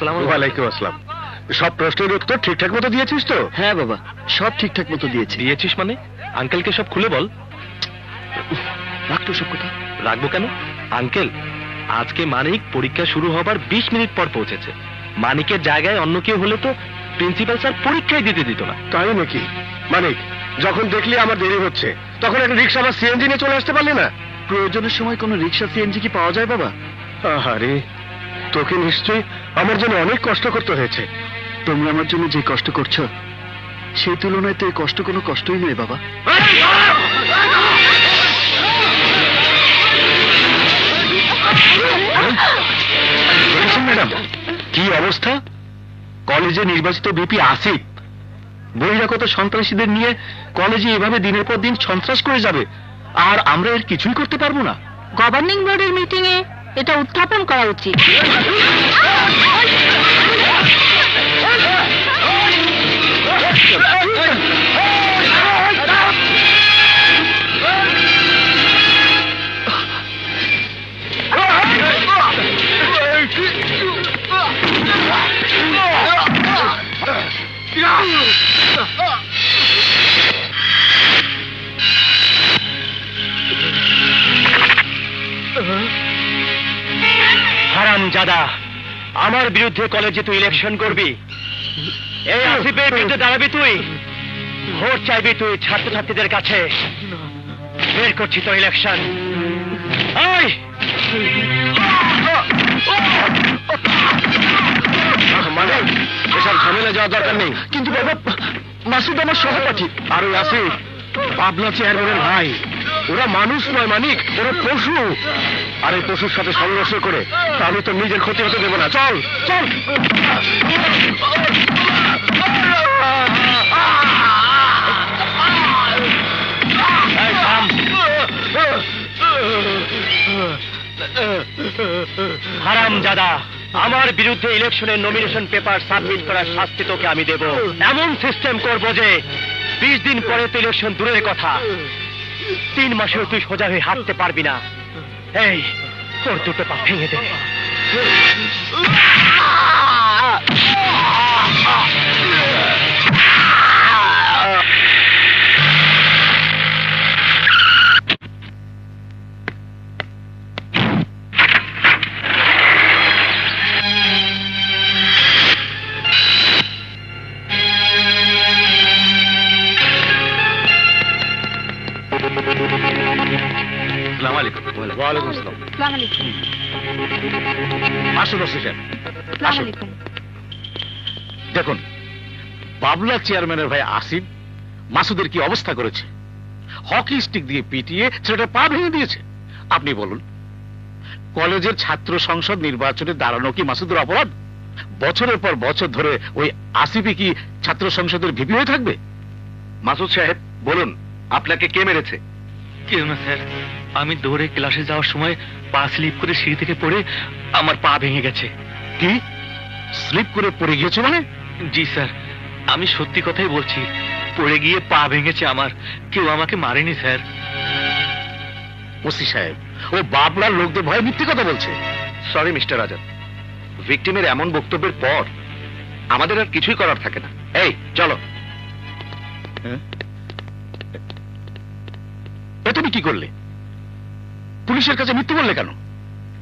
আসসালামু আলাইকুম। ওয়ালাইকুম আসসালাম। সব প্রশ্নের উত্তর ঠিকঠাক মতো দিয়েছিস তো? হ্যাঁ বাবা, সব ঠিকঠাক মতো দিয়েছি। দিয়েছিস মানে? আঙ্কেলকে সব খুলে বল। রাখতো সব কথা। রাখবো কেন? আঙ্কেল, আজকে মানিক পরীক্ষা শুরু হবার 20 মিনিট পর পৌঁছেছে। মানিকের জায়গায় অন্য কেউ হলে তো প্রিন্সিপাল স্যার পরীক্ষায় দিতে দিত না। তাই নাকি? মানিক, যখন দেখলি আমার দেরি হচ্ছে তখন একটা রিক্সা বা সিএনজি নিয়ে চলে আসতে পারলি না? প্রয়োজনের সময় কোনো রিক্সা সিএনজি কি পাওয়া যায় বাবা? আরে, তোকে নিশ্চয়ই আমার জন্য অনেক কষ্ট করতে হয়েছে। তুমি আমার জন্য যে কষ্ট করছো সেই তুলনায় তো এই কষ্ট কোনো কষ্টই নয় বাবা। ম্যাডাম, কি অবস্থা? কলেজে নির্বাচিত ভিপি আসিফ বহিরাগত সন্ত্রাসীদের নিয়ে কলেজে এভাবে দিনের পর দিন সন্ত্রাস করে যাবে, আর আমরা এর কিছুই করতে পারবো না। গভর্নিং বোর্ডের মিটিং এ এটা উত্থাপন করা উচিত। হারামজাদা, আমার বিরুদ্ধে কলেজে তুই ইলেকশন করবি? এই আসিফের বিরুদ্ধে দাঁড়াবি তুই? ভোট চাইবি তুই ছাত্রছাত্রীদের কাছে? বের করছি তো ইলেকশন। মানে এসব ঝামেলা যাওয়ার দরকার নেই। কিন্তু বাবা, মাসুদ আমার সহপাঠী। আর ওই আসিফ পাবনা চেয়ারম্যানের ভাই। ওরা মানুষ নয় মানিক, ওরা পশু। আর এই পশুর সাথে সংঘর্ষ করে তাহলে তো নিজের ক্ষতি হতে দেবো না। চল চল। হারামজাদা, আমার বিরুদ্ধে ইলেকশনের নমিনেশন পেপার সাবমিট করার শাস্তি তোকে আমি দেব। এমন সিস্টেম করবো যে 20 দিন পরে তো ইলেকশন দূরের কথা, 3 মাসেও তুই সোজা হয়ে হাঁটতে পারবি না। এই, তোর দুটো পা ভেঙে দে। দেখুন, বাবলা চেয়ারম্যানের ভাই আসিফ মাসুদের কি অবস্থা করেছে। হকি স্টিক দিয়ে পিটিয়ে ছেলেটা পা ভেঙে দিয়েছে। আপনি বলুন, কলেজের ছাত্র সংসদ নির্বাচনে দাঁড়ানো কি মাসুদের অপরাধ? বছরের পর বছর ধরে ওই আসিফই কি ছাত্র সংসদের ভিপি হয়ে থাকবে? মাসুদ সাহেব বলুন, আপনাকে কে মেরেছে? কেউ না স্যার, আমি দৌড়ে ক্লাসে যাওয়ার সময় পা স্লিপ করে সিঁড়ি থেকে পড়ে আমার পা ভেঙে গেছে। কি স্লিপ করে পড়ে গিয়েছে মানে? জি স্যার, আমি সত্যি কথাই বলছি, পড়ে গিয়ে পা ভেঙেছে আমার, কেউ আমাকে মারেনি স্যার। ওসি সাহেব, ও বাবলার লোকদের ভয়ে মিথ্যে কথা বলছে। সরি মিস্টার আজাদ, ভিকটিমের এমন বক্তব্যের পর আমাদের আর কিছুই করার থাকে না। এই চলো। এ তুমি কি করলে? পুলিশের কাছে মিথ্যে বললে কেন?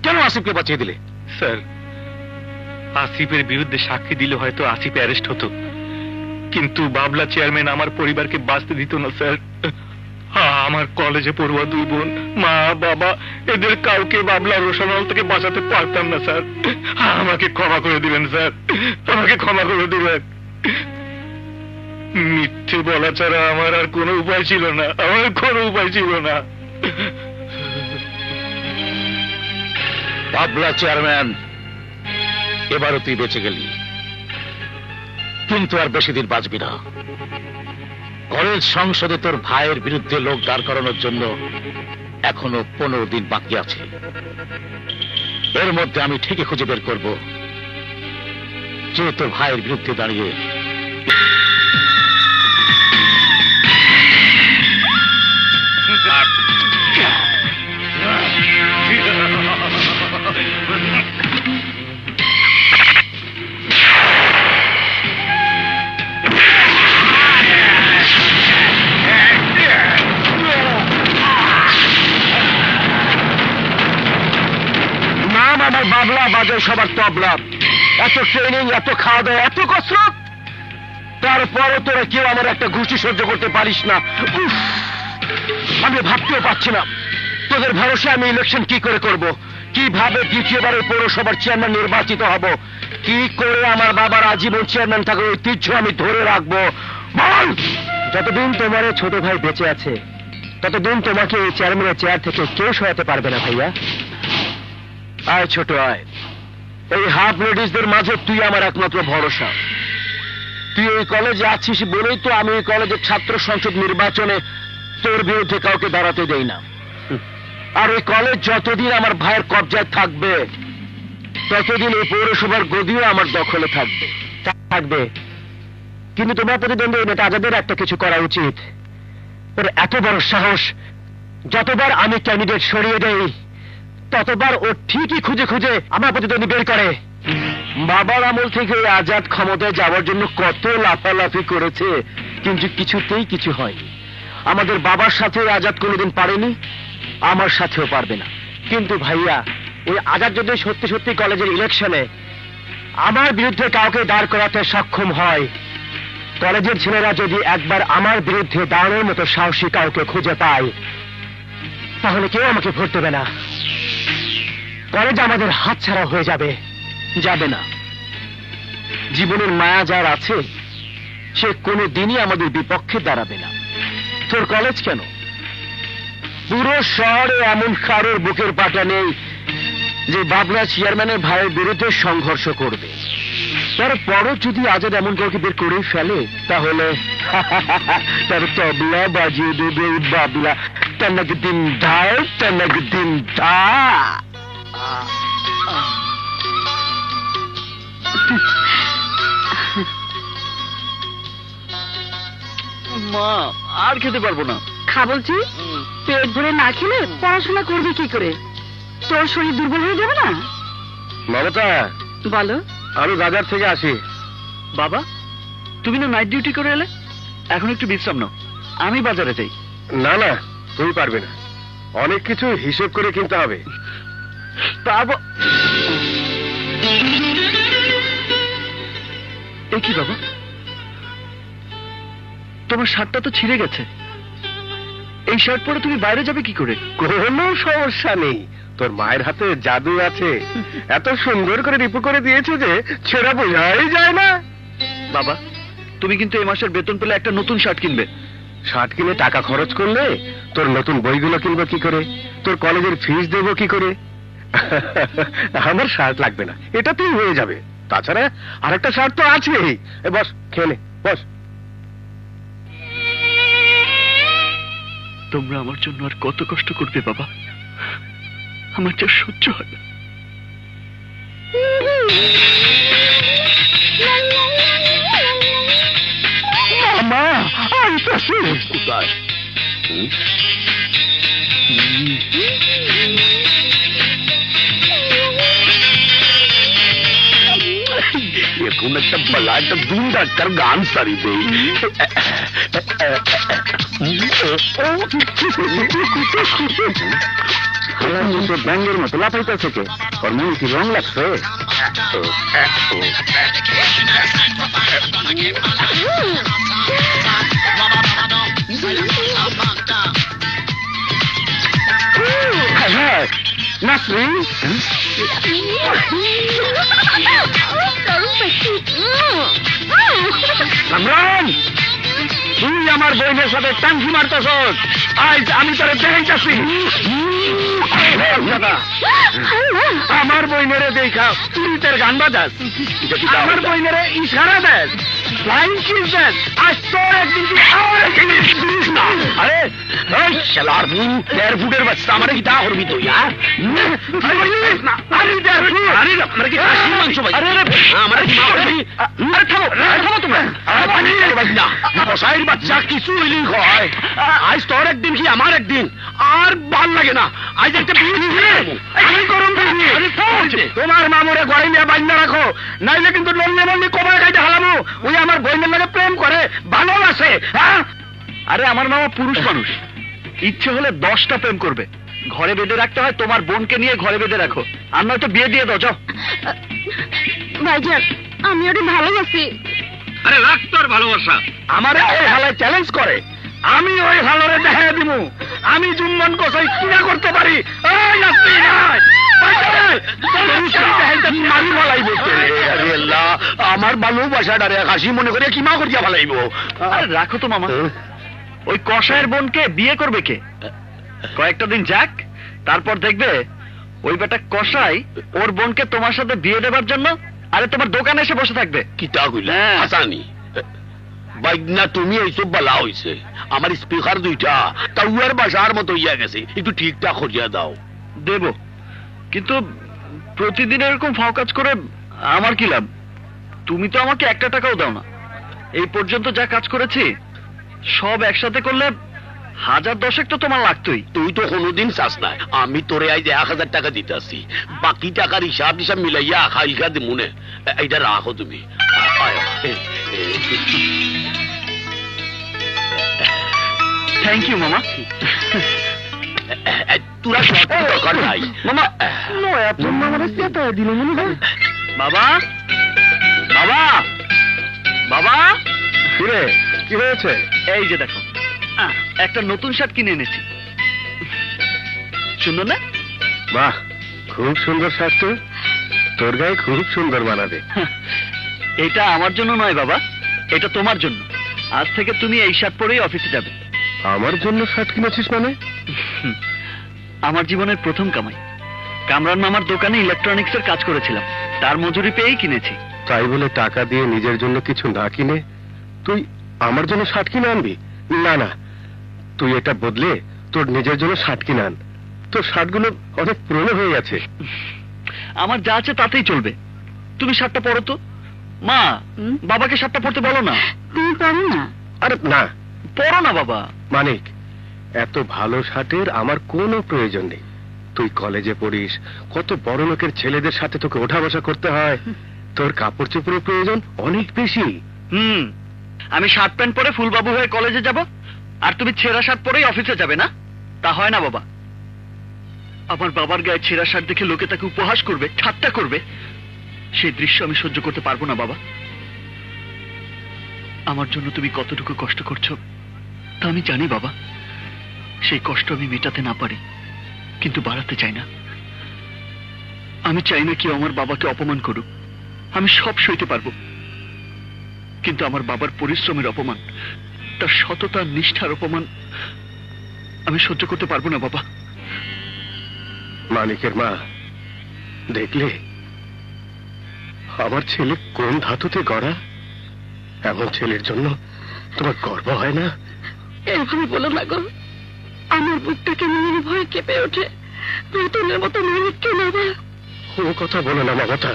কেন আসিফকে বাঁচিয়ে দিলে? স্যার, আসিফের বিরুদ্ধে সাক্ষী দিলে হয়তো আসিফ অ্যারেস্ট হতো, কিন্তু বাবলা চেয়ারম্যান আমার পরিবারকে বাঁচতে দিত না স্যার। আমার কলেজে পড়ুয়া 2 বোন, মা বাবা, এদের কাউকে বাবলা রোশনাল থেকে বাঁচাতে পারতাম না স্যার। আমাকে ক্ষমা করে দিবেন স্যার, আমাকে ক্ষমা করে দিবেন। মিথ্যে বলা ছাড়া আমার আর কোনো উপায় ছিল না, আমার কোনো উপায় ছিল না। বাবলা চেয়ারম্যান, এবারও তুই বেঁচে গেলি, কিন্তু আর বেশি দিন বাঁচবি না। কলেজ সংসদে তোর ভাইয়ের বিরুদ্ধে লোক দাঁড় করানোর জন্য এখনো 15 দিন বাকি আছে। এর মধ্যে আমি ঠিকই খুঁজে বের করব যে তোর ভাইয়ের বিরুদ্ধে দাঁড়িয়ে পৌরসভার তবলা, এত ট্রেনিং, এত খাওয়া দাওয়া, এত কসরত, তারপরও তোরা কেউ আমার একটা ঘুষি সহ্য করতে পারিস না। উফ, আমি ভাবতেও পারছি না তোদের ভরসা আমি ইলেকশন কি করে করব, কিভাবে দ্বিতীয়বারের পৌরসভার চেয়ারম্যান নির্বাচিত হব, কি করে আমার বাবার আজীবন চেয়ারম্যান থাকার ঐতিহ্য আমি ধরে রাখবো। বল! যতদিন তোমার এই ছোট ভাই বেঁচে আছে ততদিন তোমাকে এই চেয়ারম্যানের চেয়ার থেকে কেউ সরাতে পারবে না ভাইয়া। আয় ছোট আয়, এই হাফ লেডিসদের মাঝে তুই আমার একমাত্র ভরসা। তুই এই কলেজে আছিস বলেই তো আমি এই কলেজের ছাত্র সংসদ নির্বাচনে তোর বিরুদ্ধে কাউকে দাঁড়াতে দেই না। আর এই কলেজ যতদিন আমার ভাইয়ের কবজায় থাকবে ততদিন এই পৌরসভার গদিও আমার দখলে থাকবে। কিন্তু তোমার প্রতিদ্বন্দ্বী নেতা আজাদের একটা কিছু করা উচিত। ওর এত বড় সাহস, যতবার আমি ক্যান্ডিডেট সরিয়ে দেই ততবার ও ঠিকই খুঁজে খুঁজে আমার প্রতিদ্বন্দ্বী বের করে। বাবার আমল থেকে ওই আজাদ ক্ষমতায় যাওয়ার জন্য কত লাফালাফি করেছে, কিন্তু কিছুতেই কিছু হয়নি। আমাদের বাবার সাথে আজাদ কোনোদিন পারেনি, আমার সাথেও পারবে না। কিন্তু ভাইয়া, ওই আজাদ যদি সত্যি সত্যি কলেজের ইলেকশনে আমার বিরুদ্ধে কাউকে দাঁড় করাতে সক্ষম হয়, কলেজের ছেলেরা যদি একবার আমার বিরুদ্ধে দাঁড়ানোর মতো সাহসী কাউকে খুঁজে পায়, তাহলে কেউ আমাকে ভোট দেবে না। কলেজ আমাদের হাতছাড়া হয়ে যাবে না। জীবনের মায়া যার আছে সে কোনো দিনই আমাদের বিপক্ষে দাঁড়াবে না। তোর কলেজ কেন, পুরো শহরে এমন কারোর বুকের পাটা নেই যে বাবলা চেয়ারম্যানের ভাইয়ের বিরুদ্ধে সংঘর্ষ করবে। তারপরও যদি আজাদ এমন কাউকে বের করে ফেলে, তাহলে তার তবলা বাজিয়ে দেবে বাবলা। তনক দিন ধার, তনক দিন ধা। মা, আর খেতে পারবো না। খা বলছি, পেট ভরে না খেলে পড়াশোনা করবি কি করে? তোর শরীর দুর্বল হয়ে যাবে না? মমতা, বলো। আমি বাজার থেকে আসি। বাবা, তুমি না নাইট ডিউটি করে এলে, এখন একটু বিশ্রাম নাও, আমি বাজারে যাই। না না, তুমি পারবে না, অনেক কিছু হিসেব করে কিনতে হবে। এ কি বাবা, তোমার শার্টটা তো ছিঁড়ে গেছে, এই শার্ট পরে তুমি বাইরে যাবে কি করে? কোনো সমস্যা নেই, তোর মায়ের হাতে জাদু আছে, এত সুন্দর করে রিপু করে দিয়েছে যে ছেঁড়া বোঝাই যায় না। বাবা, তুমি কিন্তু এই মাসের বেতন পেলে একটা নতুন শার্ট কিনবে। শার্ট কিনে টাকা খরচ করলে তোর নতুন বইগুলো কিনবো কি করে, তোর কলেজের ফিস দেবো কি করে? আমার শার্ট লাগবে না, এটাতেই হয়ে যাবে। তাছাড়া আরেকটা শার্ট তো আছেই। বস, খেয়ে নে, বস। তোমরা আমার জন্য আর কত কষ্ট করবে বাবা, আমার যা সহ্য হয় না। মা, আইতাছে কোথায়? এখন একটা বলা একটা দুম ডাক্তার গান সারিবে। ব্যাঙ্গের মতো লাফাইতেছে কে? ওর মনে কি রং লাগছে? নাসরিন, কামরান, তুই আমার বইনের সাথে টাঙ্কি মারতেছ, আজ আমি তোরে দেখাইতেছি। আমার বইনেরে দেখা তুই তোর গান বাজাস, আমার বইনেরে ইশারা দেস, ফ্লাইং কিস দেস, আজ তোর একদিন আরে শালার দিন 1.5 ফুটের বাচ্চা আমার কি তা করবি তুই? বাচ্চা কিছু হইলেই হয়, আজ তোর একদিন কি আমার একদিন, আর ভাল লাগে না। আজ একটা তোমার মামুরে ঘরে নিয়ে বান্ধা রাখো, নাইলে কিন্তু লড়লে বললে কবার খাইতে হালামো। ওই আমার বইনের লাগে প্রেম করে, ভালোবাসে। আরে আমার মামা পুরুষ মানুষ, ইচ্ছে হলে 10টা প্রেম করবে, ঘরে বেঁধে রাখতে হয় তোমার বোনকে নিয়ে ঘরে বেঁধে রাখো, আর নয়তো বিয়ে দিয়ে দাও, যাও। ভাইজান আমি ওটা ভালোবাসি। আরে রাখ তোর ভালোবাসা। আমারে ওই হালায় চ্যালেঞ্জ করে, আমি ওই হালরে দেখা দিব আমি জুম্মন কসাই কিনা করতে পারি। ওই নাস্তি নাই আমার ভালোবাসাটারে হাসি মনে করে কিমা করিয়া ভালাইব। রাখো তো মামা, ওই কসাইয়ের বোনকে বিয়ে করবে কে? কয়েকটা দিন যাক, তারপর দেখবে ওই বেটা কসাই ওর বোনকে তোমার সাথে বিয়ে দেবার জন্য আরে তোমার দোকানে এসে বসে থাকবে। কিতা কইলা হাসানি বাইনা, তুমি এইসব বালা হইছে। আমার স্পিকার দুইটা তাউয়ার বাসার মতো ইয়া গেছে, একটু ঠিকঠাক করিয়া দাও। দেব, কিন্তু প্রতিদিন এরকম ফাও কাজ করে আমার কি লাভ? তুমি তো আমাকে একটা টাকাও দাও না। এই পর্যন্ত যা কাজ করেছি সব একসাথে করলে 1000 তো তোমার লাগতোই। তুই তো কোনোদিন চাস না। আমি তোরে আজ 1000 টাকা দিতেছি, বাকি টাকার হিসাব টিসাব মিলাইয়া খাইলখা দিমুনে। এইটা রাখো তুমি। থ্যাংক ইউ মামা। তোরা সব দরকার নাই মামা। বাবা, বাবা, বাবা, কিরে কি হয়েছে? এই যে দেখো একটা নতুন শার্ট কিনে এনেছি, সুন্দর না? বাহ, খুব সুন্দর শার্ট তো, তোর গায়ে খুব সুন্দর মানাবে। এটা আমার জন্য নয় বাবা, এটা তোমার জন্য। আজ থেকে তুমি এই শার্ট পরেই অফিসে যাবে। আমার জন্য শার্ট কিনেছিস মানে? আমার জীবনের প্রথম কামাই। কামরান মামার দোকানে ইলেকট্রনিক্স এর কাজ করেছিলাম, তার মজুরি পেয়েই কিনেছি। তাই বলে টাকা দিয়ে নিজের জন্য কিছু না কিনে তুই আমার জন্য শার্ট কিনে আনবি? না না, তুই এটা বদলে তোর নিজের জন্য শার্ট কিনে আন। তোর শার্টগুলো অনেক পুরনো হয়ে গেছে। আমার যা আছে তাতেই চলবে। তুমি শার্টটা পরো তো। মা, বাবাকে শার্টটা পরতে বলো না। তুমি পারো না? আরে না, পরো না বাবা। মানিক, এত ভালো শার্টের আমার কোনো প্রয়োজন নেই। তুই কলেজে পড়িস, কত বড় লোকের ছেলেদের সাথে তোকে ওঠা বসা করতে হয়। তোর কাপড় চোপড়ের প্রয়োজন অনেক বেশি। আমি শার্ট প্যান্ট পরে ফুলবাবু হয়ে কলেজে যাব, আর তুমি ছেঁড়া শার্ট পরেই অফিসে যাবে না? তা হয় না বাবা। আমার বাবার গায়ে ছেঁড়া শার্ট দেখে লোকে তাকে উপহাস করবে, ঠাট্টা করবে। সেই দৃশ্য আমি সহ্য করতে পারবো না বাবা। আমার জন্য তুমি কতটুকু কষ্ট করছো তা আমি জানি বাবা। সেই কষ্ট আমি মেটাতে না পারি, কিন্তু বাড়াতে চাই না। আমি চাই না কেউ আমার বাবাকে অপমান করুক। আমি সব সইতে পারবো, কিন্তু আমার বাবার পরিশ্রমের অপমান, তার সততা নিষ্ঠার অপমান আমি সহ্য করতে পারবো না বাবা। মানিকের মা, দেখলে আমার ছেলে কোন ধাতুতে গড়া? এমন ছেলের জন্য তোমার গর্ব হয় না? এভাবে বলো না গো, আমার বুকটা কেমন ভয় কেঁপে ওঠে। রতনের মতো মানিক কেন? ও কথা বলো না মমতা।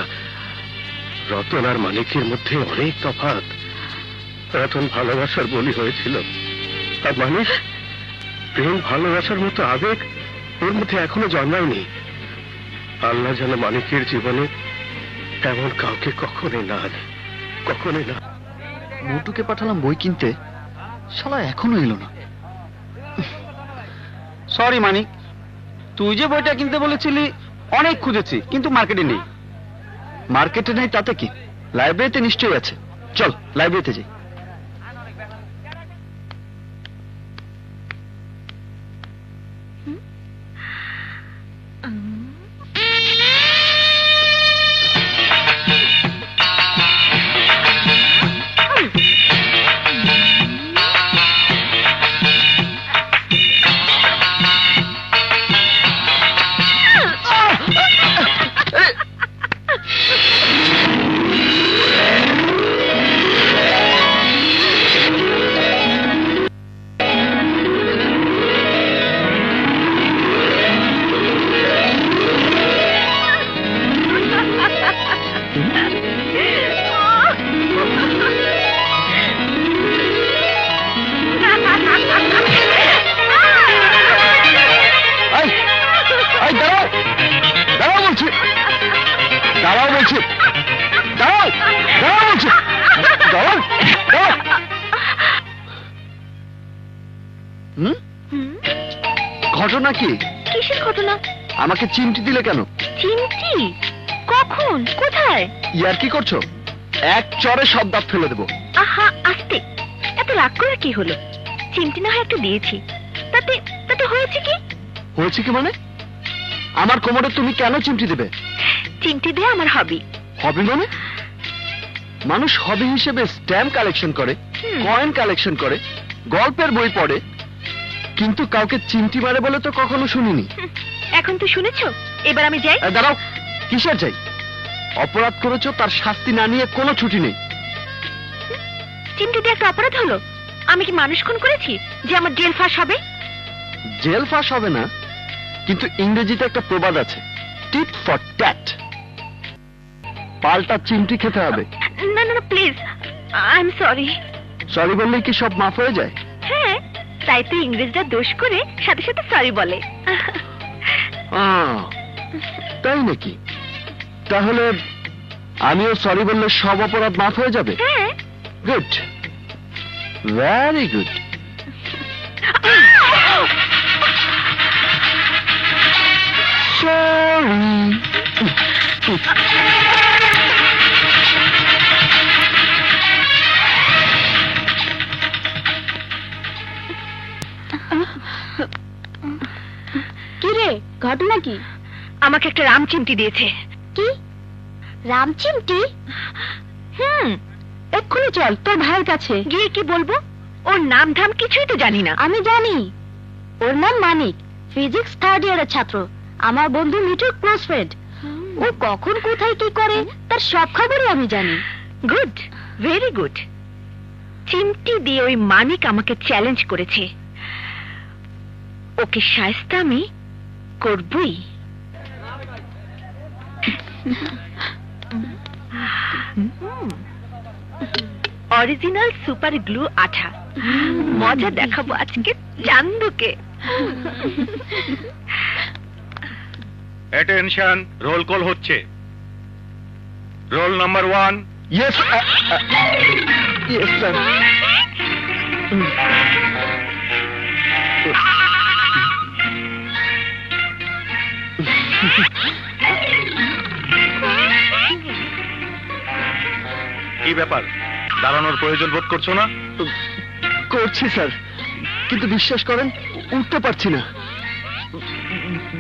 রতন আর মানিকের মধ্যে অনেক তফাৎ। রতন ভালোবাসার বলি হয়েছিল, আর মানিক প্রেম ভালোবাসার মতো আবেগ ওর মধ্যে এখনো জন্মায়নি। আল্লাহ যেন মানিকের জীবনে এমন কাউকে কখনোই না আনে, কখনোই না। মোটুকে পাঠালাম বই কিনতে, শালা এখনো এলো না। সরি মানিক, তুই যে বইটা কিনতে বলেছিলি অনেক খুঁজেছি, কিন্তু মার্কেটে নেই। মার্কেটে নেই তাতে কি, লাইব্রেরিতে নিশ্চয়ই আছে। চল লাইব্রেরিতে যাই। দাঁড়াও বলছি, দাঁড়াও, দাঁড়াও বলছি, দাঁড়াও, দাঁড়াও। ঘটনা কি? কি কিসের ঘটনা? আমাকে চিমটি দিলে কেন? চিমটি? কখন? কোথায়? ইয়ার কি করছো? এক চরে সব দাঁত ফেলে দেবো। আহা, আস্তে। এত রাগ করার কি হলো? চিমটি না হয় একটু দিয়েছি, তাতে তাতে হয়েছে কি? হয়েছে কি মানে? আমার কোমরে তুমি কেন চিমটি দেবে? চিমটি দেয়া আমার হবি। হবি মানে? মানুষ হবি হিসেবে স্ট্যাম্প কালেকশন করে, কয়েন কালেকশন করে, গল্পের বই পড়ে, কিন্তু কাউকে চিমটি মারে বলে তো কখনো শুনিনি। এখন তো শুনেছো, এবার আমি যাই। দাঁড়াও, কিসের যাই? অপরাধ করেছো, তার শাস্তি না নিয়ে কোনো ছুটি নেই। চিমটি দিয়ে একটা অপরাধ হলো? আমি কি মানুষ খুন করেছি যে আমার জেল ফাঁস হবে? জেল ফাঁস হবে না, কিন্তু ইংরেজিতে একটা প্রবাদ আছে, টিট ফর ট্যাট। পাল্টা চিমটি খেতে হবে। না না না, please, I am sorry. Sorry বললেই কি সব মাফ হয়ে যায়? হ্যাঁ, তাই তো ইংরেজরা দোষ করে সাথে সাথে সরি বলে। তাই নাকি? তাহলে আমিও সরি বললে সব অপরাধ মাফ হয়ে যাবে? হ্যাঁ। Good, very good. কি রে, ঘটনা কি? আমাকে একটা রাম চিমটি দিয়েছে। কি? রাম চিমটি? এক্ষুনি চল তোর ভাইয়ের কাছে। গিয়ে কি বলবো? ওর নাম ধাম কিছুই তো জানি না। আমি জানি, ওর নাম মানিক, ফিজিক্স 3rd ইয়ারের ছাত্র, আমার বন্ধু মিঠুর ক্লোজ ফ্রেন্ড। ও কখন কোথায় কি করে তার সব খবরই আমি জানি। Good, very good. চিমটি দিয়ে ওই মানিক আমাকে চ্যালেঞ্জ করেছে, ওকে শায়েস্তা আমি করবই। অরিজিনাল সুপার গ্লু আঠা, মজা দেখাবো আজকে চান্দুকে। অ্যাটেনশন, রোল কল হচ্ছে। Roll number 1। Yes, yes sir. কি ব্যাপার, দাঁড়ানোর প্রয়োজন বোধ করছো না? করছি স্যার, কিন্তু বিশ্বাস করেন উঠতে পারছি না।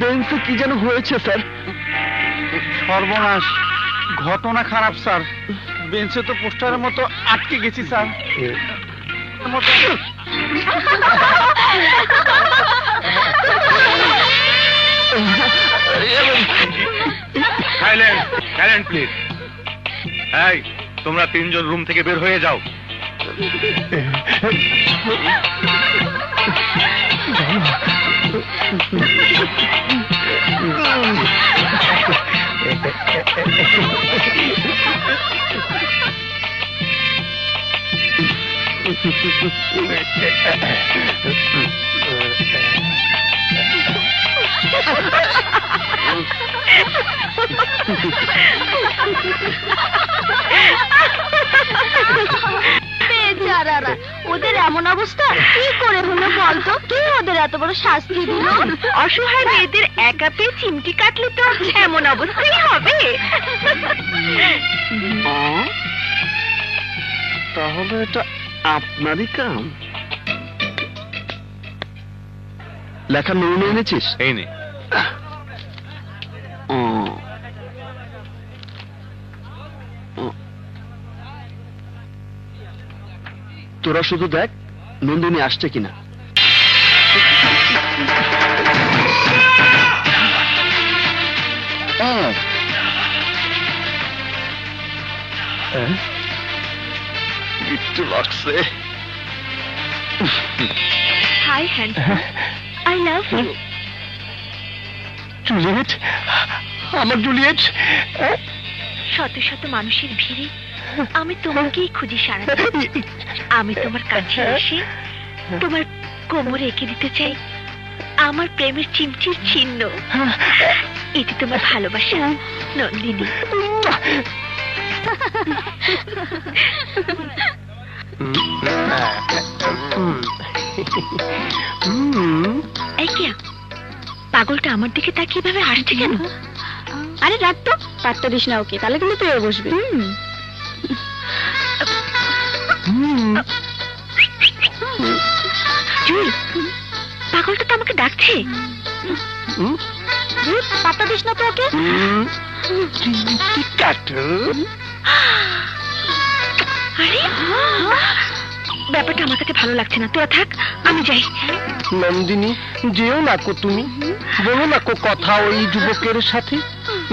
বেঞ্চে কি যেন হয়েছে স্যার। সর্বনাশ, ঘটনা খারাপ স্যার। বেঞ্চে তো পোস্টারের মতো আটকে গেছি স্যার। Silent, silent please. এই, তোমরা 3 জন রুম থেকে বের হয়ে যাও। বেচারারা, ওদের এমন অবস্থা কি করে হলো বলতো? কে ওদের এত বড় শাস্তি দিল? অসহায় মেয়েদের একা পেয়ে চিমটি কাটলে তো এমন অবস্থাই হবে। তাহলে এটা আপনারই কাম। লেখা নমুনা এনেছিস? এই নে। তোরা শুধু দেখ নন্দিনী আসছে কিনা। একটু লাগছে। Hi handsome, I love you. Juliet, আমার জুলিয়েট। শত শত মানুষের ভিড়ে আমি তোমাকেই খুঁজি সারা। আমি তোমার কাছে এসে তোমার কোমরে এঁকে দিতে চাই আমার প্রেমের চিমটির চিহ্ন। এটি তোমার ভালোবাসা নন্দিনী। এই কে? পাগলটা আমার দিকে তাকিয়ে ভাবে হাসছে কেন? আরে রাখ তো, পাত্তা দিস না ওকে, তাহলে কিন্তু তুইও বসবি। জুই, পাগলটা তো আমাকে ডাকছে। পাত্তা দিস না তো ওকে। আরে ব্যাপারটা আমার কাছে ভালো লাগছে না, তোরা থাক, আমি যাই। নন্দিনী, যেও না কো, তুমি বলো না কো কথা ওই যুবকের সাথে।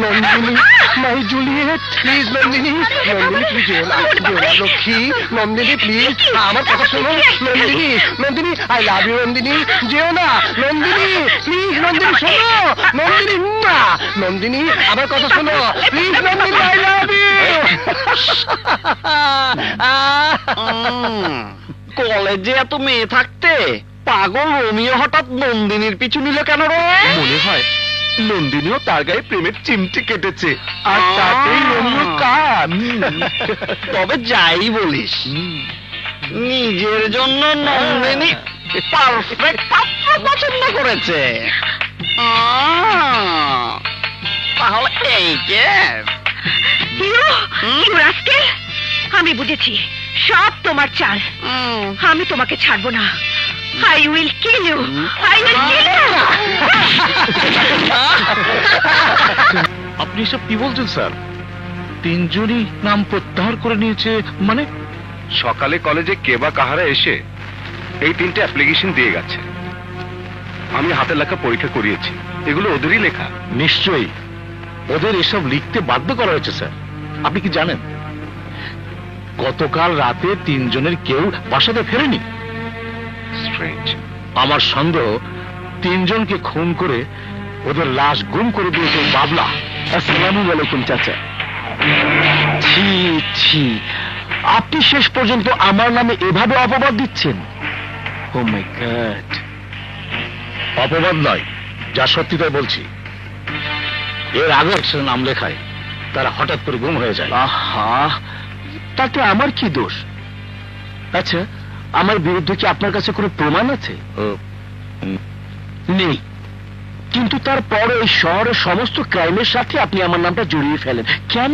Nandini, my Juliet, please Nandini, Nandini please যেও না, যেও না লক্ষ্মী, নন্দিনী প্লিজ আমার কথা শোনো। Nandini, Nandini I love you Nandini, যেও না নন্দিনী, প্লিজ নন্দিনী শোনো, নন্দিনী না, নন্দিনী আমার কথা শোনো please Nandini, I love you. কলেজে এত মেয়ে থাকতে পাগল রোমিও হঠাৎ নন্দিনীর পিছু নিল কেন রে? মনে হয় নন্দিনীও তার গায়ে প্রেমের চিমটি কেটেছে, আর তাতেই রোমিও কান। তবে যাই বলিস, নিজের জন্য নন্দিনী পারফেক্ট পাত্র পছন্দ করেছে। তাহলে এই যে আমি বুঝেছি, সব তোমার চাল। আমি তোমাকে ছাড়বো না। I will kill you. I will kill you. আপনি সব কি বলছেন স্যার? তিনজনই নাম প্রত্যাহার করে নিয়েছে মানে? সকালে কলেজে কে বা কাহারা এসে এই 3টে অ্যাপ্লিকেশন দিয়ে গেছে। আমি হাতের লেখা পরীক্ষা করিয়েছি, এগুলো ওদেরই লেখা। নিশ্চয়ই ওদের এসব লিখতে বাধ্য করা হয়েছে স্যার। আপনি কি জানেন গতকাল রাতে তিনজনের কেউ বাসাতে ফেরেনি? স্ট্রেঞ্জ। আমার সন্দেহ তিনজনকে খুন করে ওদের লাশ গুম করে দিয়েছে বাবলা। আসসালামু আলাইকুম চাচা। ছি ছি, আপনি শেষ পর্যন্ত আমার নামে এভাবে অপবাদ দিচ্ছেন? ও মাই গড। অপবাদ নয়, যা সত্যি তাই বলছি। এর আগে নাম লেখায় তারা হঠাৎ করে গুম হয়ে যায়। আহা, তাতে আমার কি দোষ? আচ্ছা, আমার বিরুদ্ধে কি আপনার কাছে কোনো প্রমাণ আছে? নেই, কিন্তু তারপর এই শহরের সমস্ত ক্রাইমের সাথে আপনি আমার নামটা জড়িয়ে ফেলেন কেন?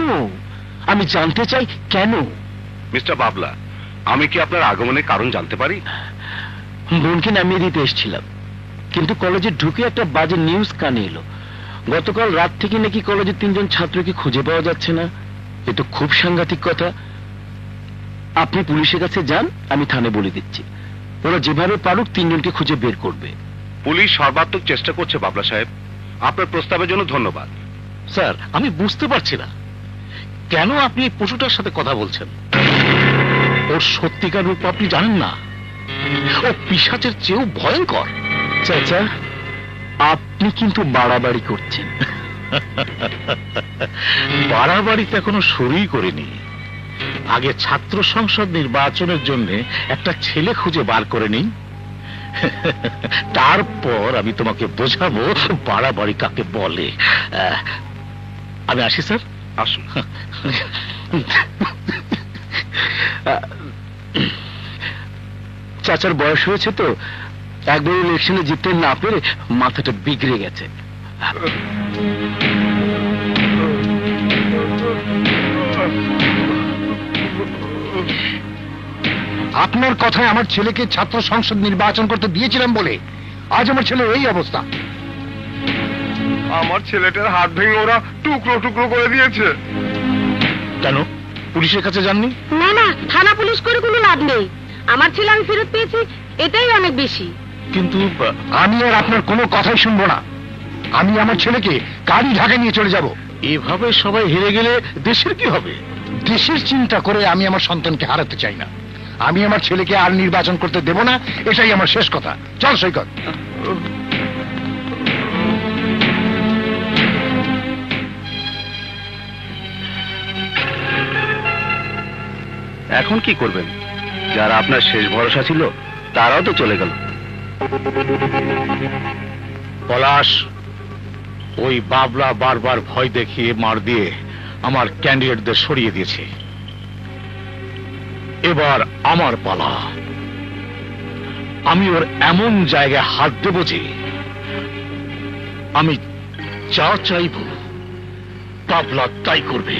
আমি জানতে চাই কেন? মিস্টার বাবলা, আমি কি আপনার আগমনের কারণ জানতে পারি? বোনকে নামিয়ে দিতে এসেছিলাম, কিন্তু কলেজে ঢুকে একটা বাজে নিউজ কানে এলো। গতকাল রাত থেকে নাকি কলেজের 3জন ছাত্রকে খুঁজে পাওয়া যাচ্ছে না। এ তো খুব সাংঘাতিক কথা। আপনি পুলিশের কাছে যান, আমি থানায় বলে দিচ্ছি। ওরা যেভাবে পারুক 3জনকে খুঁজে বের করবে। পুলিশ সর্বাত্মক চেষ্টা করছে বাবলা সাহেব। আপনার প্রস্তাবের জন্য ধন্যবাদ। স্যার, আমি বুঝতে পারছি না কেন আপনি এই পশুটার সাথে কথা বলছেন। ওর সত্যিকার রূপ আপনি জানেন না। ও পিশাচের চেয়েও ভয়ঙ্কর। চাচা, আপনি কিন্তু বাড়াবাড়ি করছেন। বাড়াবাড়িতে এখনো শুরুই করিনি। আগে ছাত্র সংসদ নির্বাচনের জন্য একটা ছেলে খুঁজে বার করে নিই, তারপর আমি তোমাকে বোঝাবো বাড়াবাড়ি কাকে বলে। আমি আসি স্যার। আসুন। চাচার বয়স হয়েছে তো, একবার ইলেকশনে জিততে না পেরে মাথাটা বিগড়ে গেছে। আপনার কথায় আমার ছেলেকে ছাত্র সংসদ নির্বাচন করতে দিয়েছিলাম বলে আজ আমার ছেলে এই অবস্থা। আমার ছেলেটার হাত ভেঙে ওরা টুকরো টুকরো করে দিয়েছে। কেন পুলিশের কাছে যাননি? না না, থানা পুলিশ করে কোনো লাভ নেই। আমার ছেলে আমি ফেরত পেয়েছি, এটাই অনেক বেশি। কিন্তু আমি আর আপনার কোনো কথাই শুনবো না। আমি আমার ছেলেকে গাড়ি ঢাকা নিয়ে চলে যাব। এভাবে সবাই হেরে গেলে দেশের কি হবে? দেশের চিন্তা করে আমি আমার সন্তানকে হারাতে চাই না। আমি আমার ছেলেকে আর নির্বাচন করতে দেব না, এটাই আমার শেষ কথা। চল সৈকত। এখন কি করবেন? যারা আপনার শেষ ভরসা ছিল তারাও তো চলে গেল। পলাশ, ওই বাবলা বারবার ভয় দেখিয়ে মার দিয়ে আমার ক্যান্ডিডেটদের সরিয়ে দিয়েছে। এবার আমার পালা। আমি ওর এমন জায়গায় হাত দেব যে আমি যা চাইব বাবলা তাই করবে।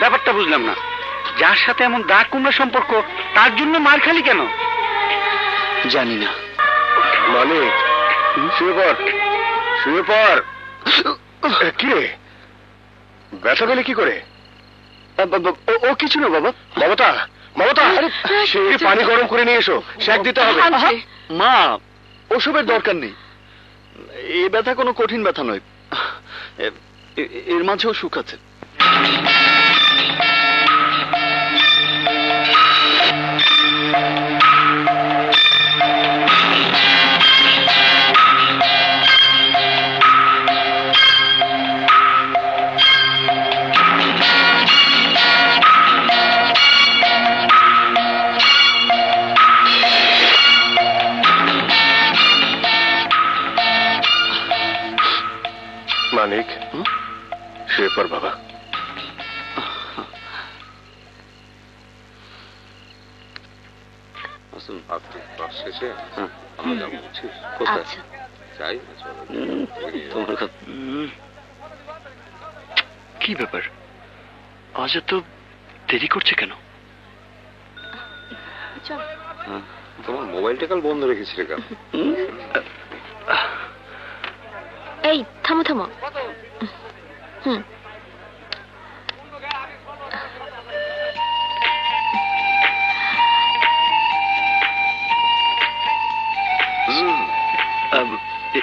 ব্যাপারটা বুঝলাম না, যার সাথে এমন দাগ কুমড়া সম্পর্ক তার জন্য মার খালি কেন? জানি না। মানে শুয়ে পড়, শুয়ে পড়। কি রে, ব্যথা পেলে কি করে? ও কিছু না বাবা। মমতা, মমতা, সে পানি গরম করে নিয়ে এসো, শেক দিতে হবে। মা, ওসবের দরকার নেই, এই ব্যথা কোনো কঠিন ব্যথা নয়, এর মাঝেও সুখ আছে। মানিক, শুয়ে পড় বাবা। শেষে আমরা যাবো, বুঝছিস? কোথায় যাই তোমার কথা। কি ব্যাপার, আজ এত দেরি করছে কেন? তোমার মোবাইলটা কাল বন্ধ রেখেছিলে কেন? এই থামো থামো।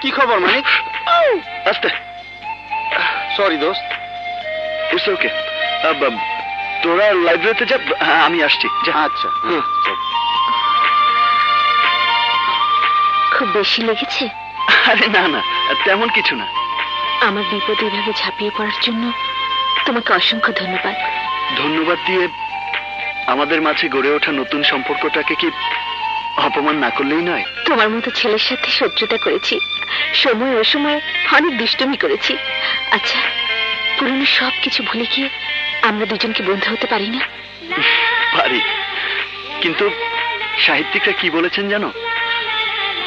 কি খবর মানিক? আস্তে, সরি দোস্ত, ইটস ওকে। তোরা লাইব্রেরিতে যা, আমি আসছি। আচ্ছা। খুব বেশি লেগেছে? আরে না না, তেমন কিছু না। আমার বিপদ এভাবে ঝাঁপিয়ে পড়ার জন্য তোমাকে অসংখ্য ধন্যবাদ। ধন্যবাদ দিয়ে আমাদের মাঝে গড়ে ওঠা নতুন সম্পর্কটাকে কি অপমান না করলেই নয়? তোমার মতো ছেলের সাথে শত্রুতা করেছি, সময় অসময়ে অনেক দুষ্টুমি করেছি। আচ্ছা, পুরনো সব কিছু ভুলে গিয়ে আমরা দুজনকে বন্ধু হতে পারি না? পারি, কিন্তু সাহিত্যিকরা কি বলেছেন জানো?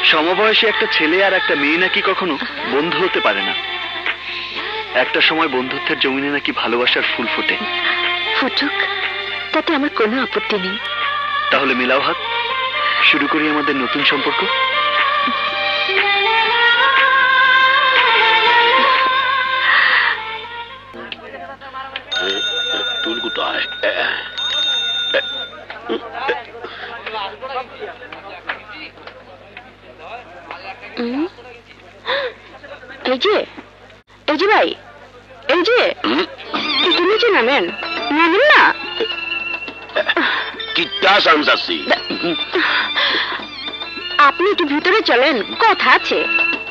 সমবয়সী একটা ছেলে আর একটা মেয়ে নাকি কখনো বন্ধু হতে পারে না। একটা সময় বন্ধুত্বের জমিনে নাকি ভালোবাসার ফুল ফোটে। ফুটুক, তাতে আমার কোনো আপত্তি নেই। তাহলে মিলাও হাত, শুরু করি আমাদের নতুন সম্পর্ক। তুল কোথায়? এই যে ভাই, এই যে একটু নিচে নামেন। নামেন না। কিটা সামসাসি, আপনি একটু ভিতরে চলেন, কথা আছে।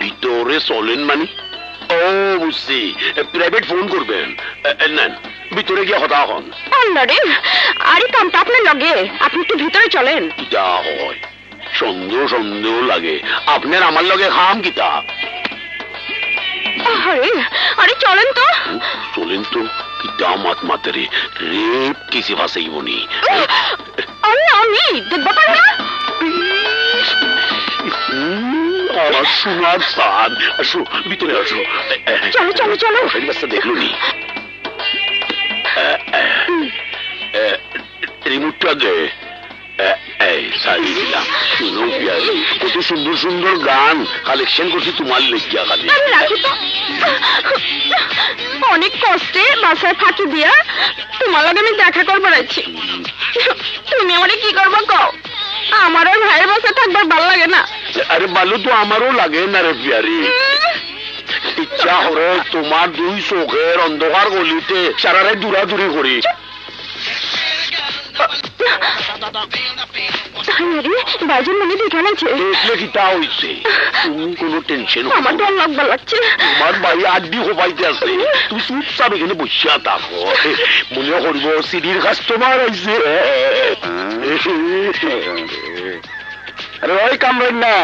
ভিতরে চলেন মানে? ও বুঝছি, প্রাইভেট ফোন করবেন। নেন, ভিতরে গিয়ে হতা হন। আরে আরে, কামটা আপনার লগে, আপনি একটু ভিতরে চলেন। যা হয় সন্দেহ সন্দেহ লাগে। আপনার আমার লগে খাম কিতা? আরে আরে, চলেন তো। চলেন তো কিতা মাত মাতেরে রেপ কিসে ফাঁসাইব নি? আরে আমি দেখবো পারি না। সোনার সান, আসো ভিতরে আসো। চলো চলো চলো। দেখলো নি? রিমোটটা দে। এই সারি দিলাম। শুনো পিয়ারি, কত সুন্দর সুন্দর গান কালেকশন করছি তোমার লেখিয়া খালি। রাখি তো। অনেক কষ্টে বাসায় ফাঁকি দিয়া তোমার লগে আমি দেখা করবার আছি। তুমি আমারে কি করবো কও? আমার ওই ভাইয়ের বাসায় থাকবার ভালো লাগে না। আরে ভালো তো আমারও লাগে না রে পিয়ারি। ইচ্ছা করে তোমার দুই চোখের অন্ধকার গলিতে সারা রাত দূরাদূরি করি। বাইজন মানে দেখানাছে দেখলে কি তা হইছে? তুমি কোনো টেনশন আমার ডর লাগবার লাগছে। তোমার ভাই আড্ডি হবাইতে আছে, তুমি চুপচাপ এখানে বসিয়া থাকো। মনে করব সিঁড়ির কাজ তোমার আইছে। আরে ওই কামড়েন না,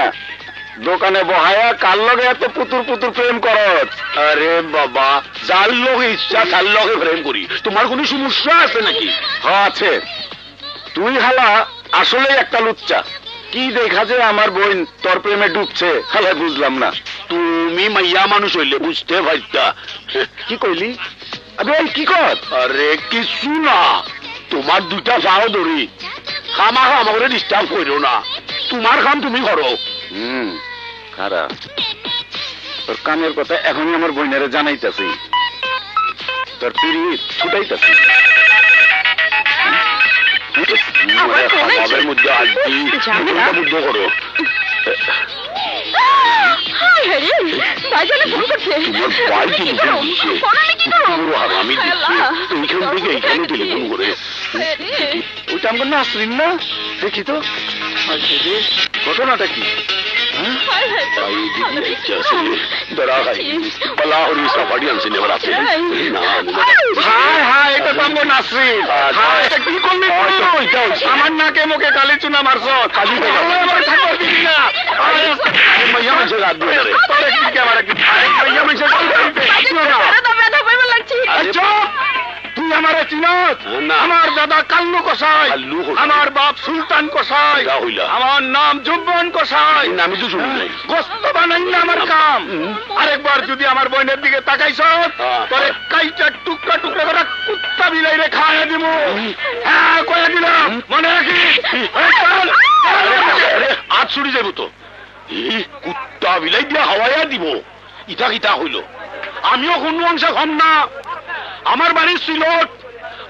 দোকানে বহায়া কার লগে এত পুতুর পুতুর প্রেম করত? আরে বাবা, যার লগে ইচ্ছা তার লগে প্রেম করি। তোমার কোনো সমস্যা আছে নাকি? হ্যাঁ আছে। তুই হালা আসলে একটা লুচ্চা। কি দেখা যে আমার বোন তোর প্রেমে ডুবছে, হালা বুঝলাম না। তুমি মাইয়া মানুষ হইলে বুঝতে পারতা। কি কইলি? আবে এই কি কর? আরে কিছু না, তোমার দুইটা পাও ধরি খামা আমাকে ডিস্টার্ব করো না। তোমার কাম তুমি করো। খারাপ, তোর কামের কথা এখনই আমার বোনেরে জানাইতেছি। তোর পিড়ি ছুটাইতেছি। খাবারের মধ্যে আড্ডি বুদ্ধ করো। তোমার ভাই টেলিফোন দিচ্ছে, পুরো হারামি দিচ্ছে। এইখান থেকে এইখানে টেলিফোন করে। ওইটা আমার নাসরিন না? দেখি তো ঘটনাটা কি? আমার নাকে মুখে কালি চুনা মারছ। তুই আমার চিনত? আমার দাদা কাল্লু কসাই, আমার বাপ সুলতান কসাই, আমার নাম জুব্বন কসাই। আমি তো শুনি নাই। গোস্ত বানাই না আমার কাম। আরেকবার যদি আমার বোনের দিকে তাকাইছ, তোরে কাইটা টুকরা টুকরা করে কুত্তা বিলাই রে খাওয়া দিব। হ্যাঁ কয়ে দিলাম, মনে রাখিস। আজ ছুটি যাইব তো। কুত্তা বিলাই দিয়া হাওয়াইয়া দিব। ইটা কিতা হইল? আমিও কোন অংশে কম না। আমার বাড়ি সিলট,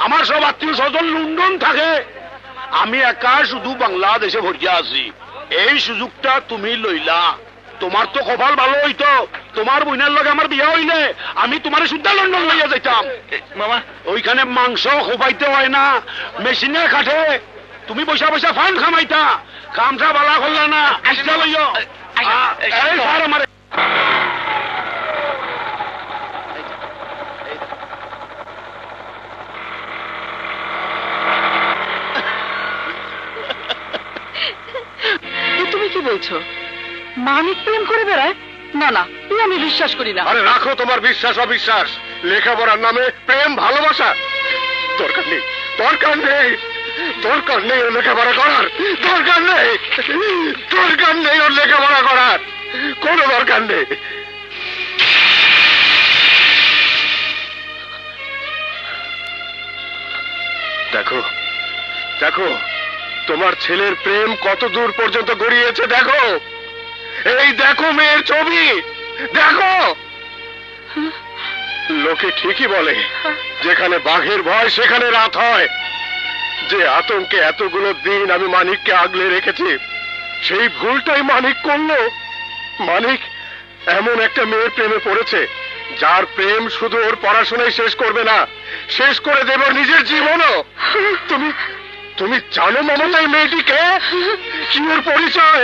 আমার সব আত্মীয় স্বজন লন্ডন থাকে। আমি একা শুধু বাংলাদেশে ভরিয়া আছি। এই সুযোগটা তুমি লইলা, তোমার তো কপাল ভালো হইতো, তোমার বোনের লগে আমার বিয়ে হইলে আমি তোমার শুদ্ধা লন্ডন লইয়া যাইতাম। মামা ওইখানে মাংস খোপাইতে হয় না, মেশিনে কাটে, তুমি পয়সা পয়সা ফান খামাইতা, কামটা বালা করলা না। আসতে লইও এই স্যার আমার তুমি কি বলছো? মানিক প্রেম করে বেড়ায়? না না, আমি বিশ্বাস করি না। আরে রাখো তোমার বিশ্বাস অবিশ্বাস, লেখাপড়ার নামে প্রেম ভালোবাসা। দরকার নেই, দরকার নেই, দরকার নেই ওর লেখাপড়া করার, দরকার নেই, দরকার নেই ওর লেখাপড়া করার, কোনো দরকার নেই। দেখো দেখো তোমার ছেলের প্রেম কত দূর পর্যন্ত গড়িয়েছে, দেখো, এই দেখো মেয়ের ছবি, দেখো। লোকে ঠিকই বলে যেখানে বাঘের ভয় সেখানে রাত হয়। যে আতঙ্কে এতগুলো দিন আমি মানিককে আগলে রেখেছি, সেই ভুলটাই মানিক করলো। মানিক এমন একটা মেয়ের প্রেমে পড়েছে যার প্রেম শুধু ওর পড়াশোনাই শেষ করবে না, শেষ করে দেব ওর নিজের জীবনও। তুমি তুমি জানো মমতা এই মেয়েটিকে? কি ওর পরিচয়?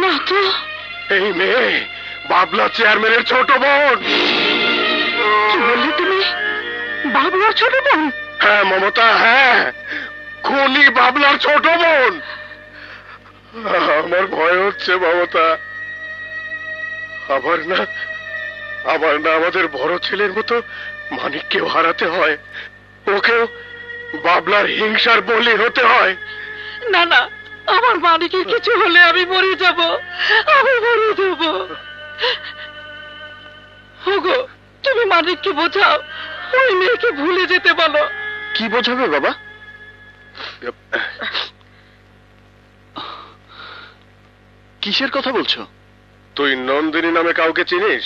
না তো। এই মেয়ে বাবলা চেয়ারম্যানের ছোট বোন। কি বললি তুমি? বাবলার ছোট বোন? হ্যাঁ মমতা, হ্যাঁ, খুনি বাবলার ছোট বোন। আমার ভয় হচ্ছে মমতা, আবার না আমাদের বড় ছেলের মতো মানিককেও হারাতে হয়, ওকেও বাবলার হিংসার বলি হতে হয়। না না, আমার মানিকের কিছু হলে আমি মরে যাব, আমি মরে যাব। ওগো, তুমি মানিককে বোঝাও, ওই মেয়েকে ভুলে যেতে বলো। কি বোঝাবে বাবা? কিসের কথা বলছো? তুই নন্দিনী নামে কাউকে চিনিস?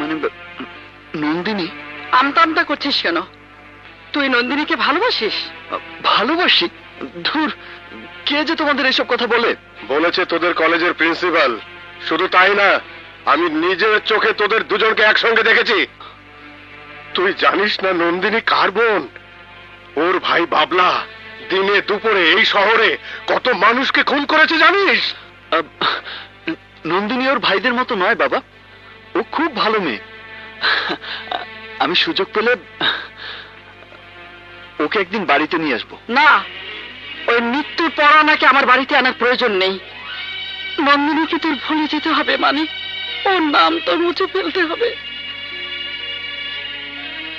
মানে নন্দিনী? আমতা আমতা করছিস কেন? তুই নন্দিনীকে ভালোবাসিস? ভালোবাসি? ধুর, কে যে তোমাদের এসব কথা বলে? বলেছে তোদের কলেজের প্রিন্সিপাল। শুধু তাই না, আমি নিজের চোখে তোদের দুজনকে একসঙ্গে দেখেছি। তুই জানিস না নন্দিনী কার বোন? ওর ভাই বাবলা দিনে দুপুরে এই শহরে কত মানুষকে খুন করেছে জানিস? নন্দিনী ওর ভাইদের মতো নয় বাবা, ও খুব ভালো মেয়ে। আমি সুযোগ পেলে ওকে একদিন বাড়িতে নিয়ে আসবো। না, ওই মৃত্যুর পরানাকে আমার বাড়িতে আনার প্রয়োজন নেই। নন্দিনীকে তোর ভুলে যেতে হবে, মানে ওর নাম তোর মুছে ফেলতে হবে।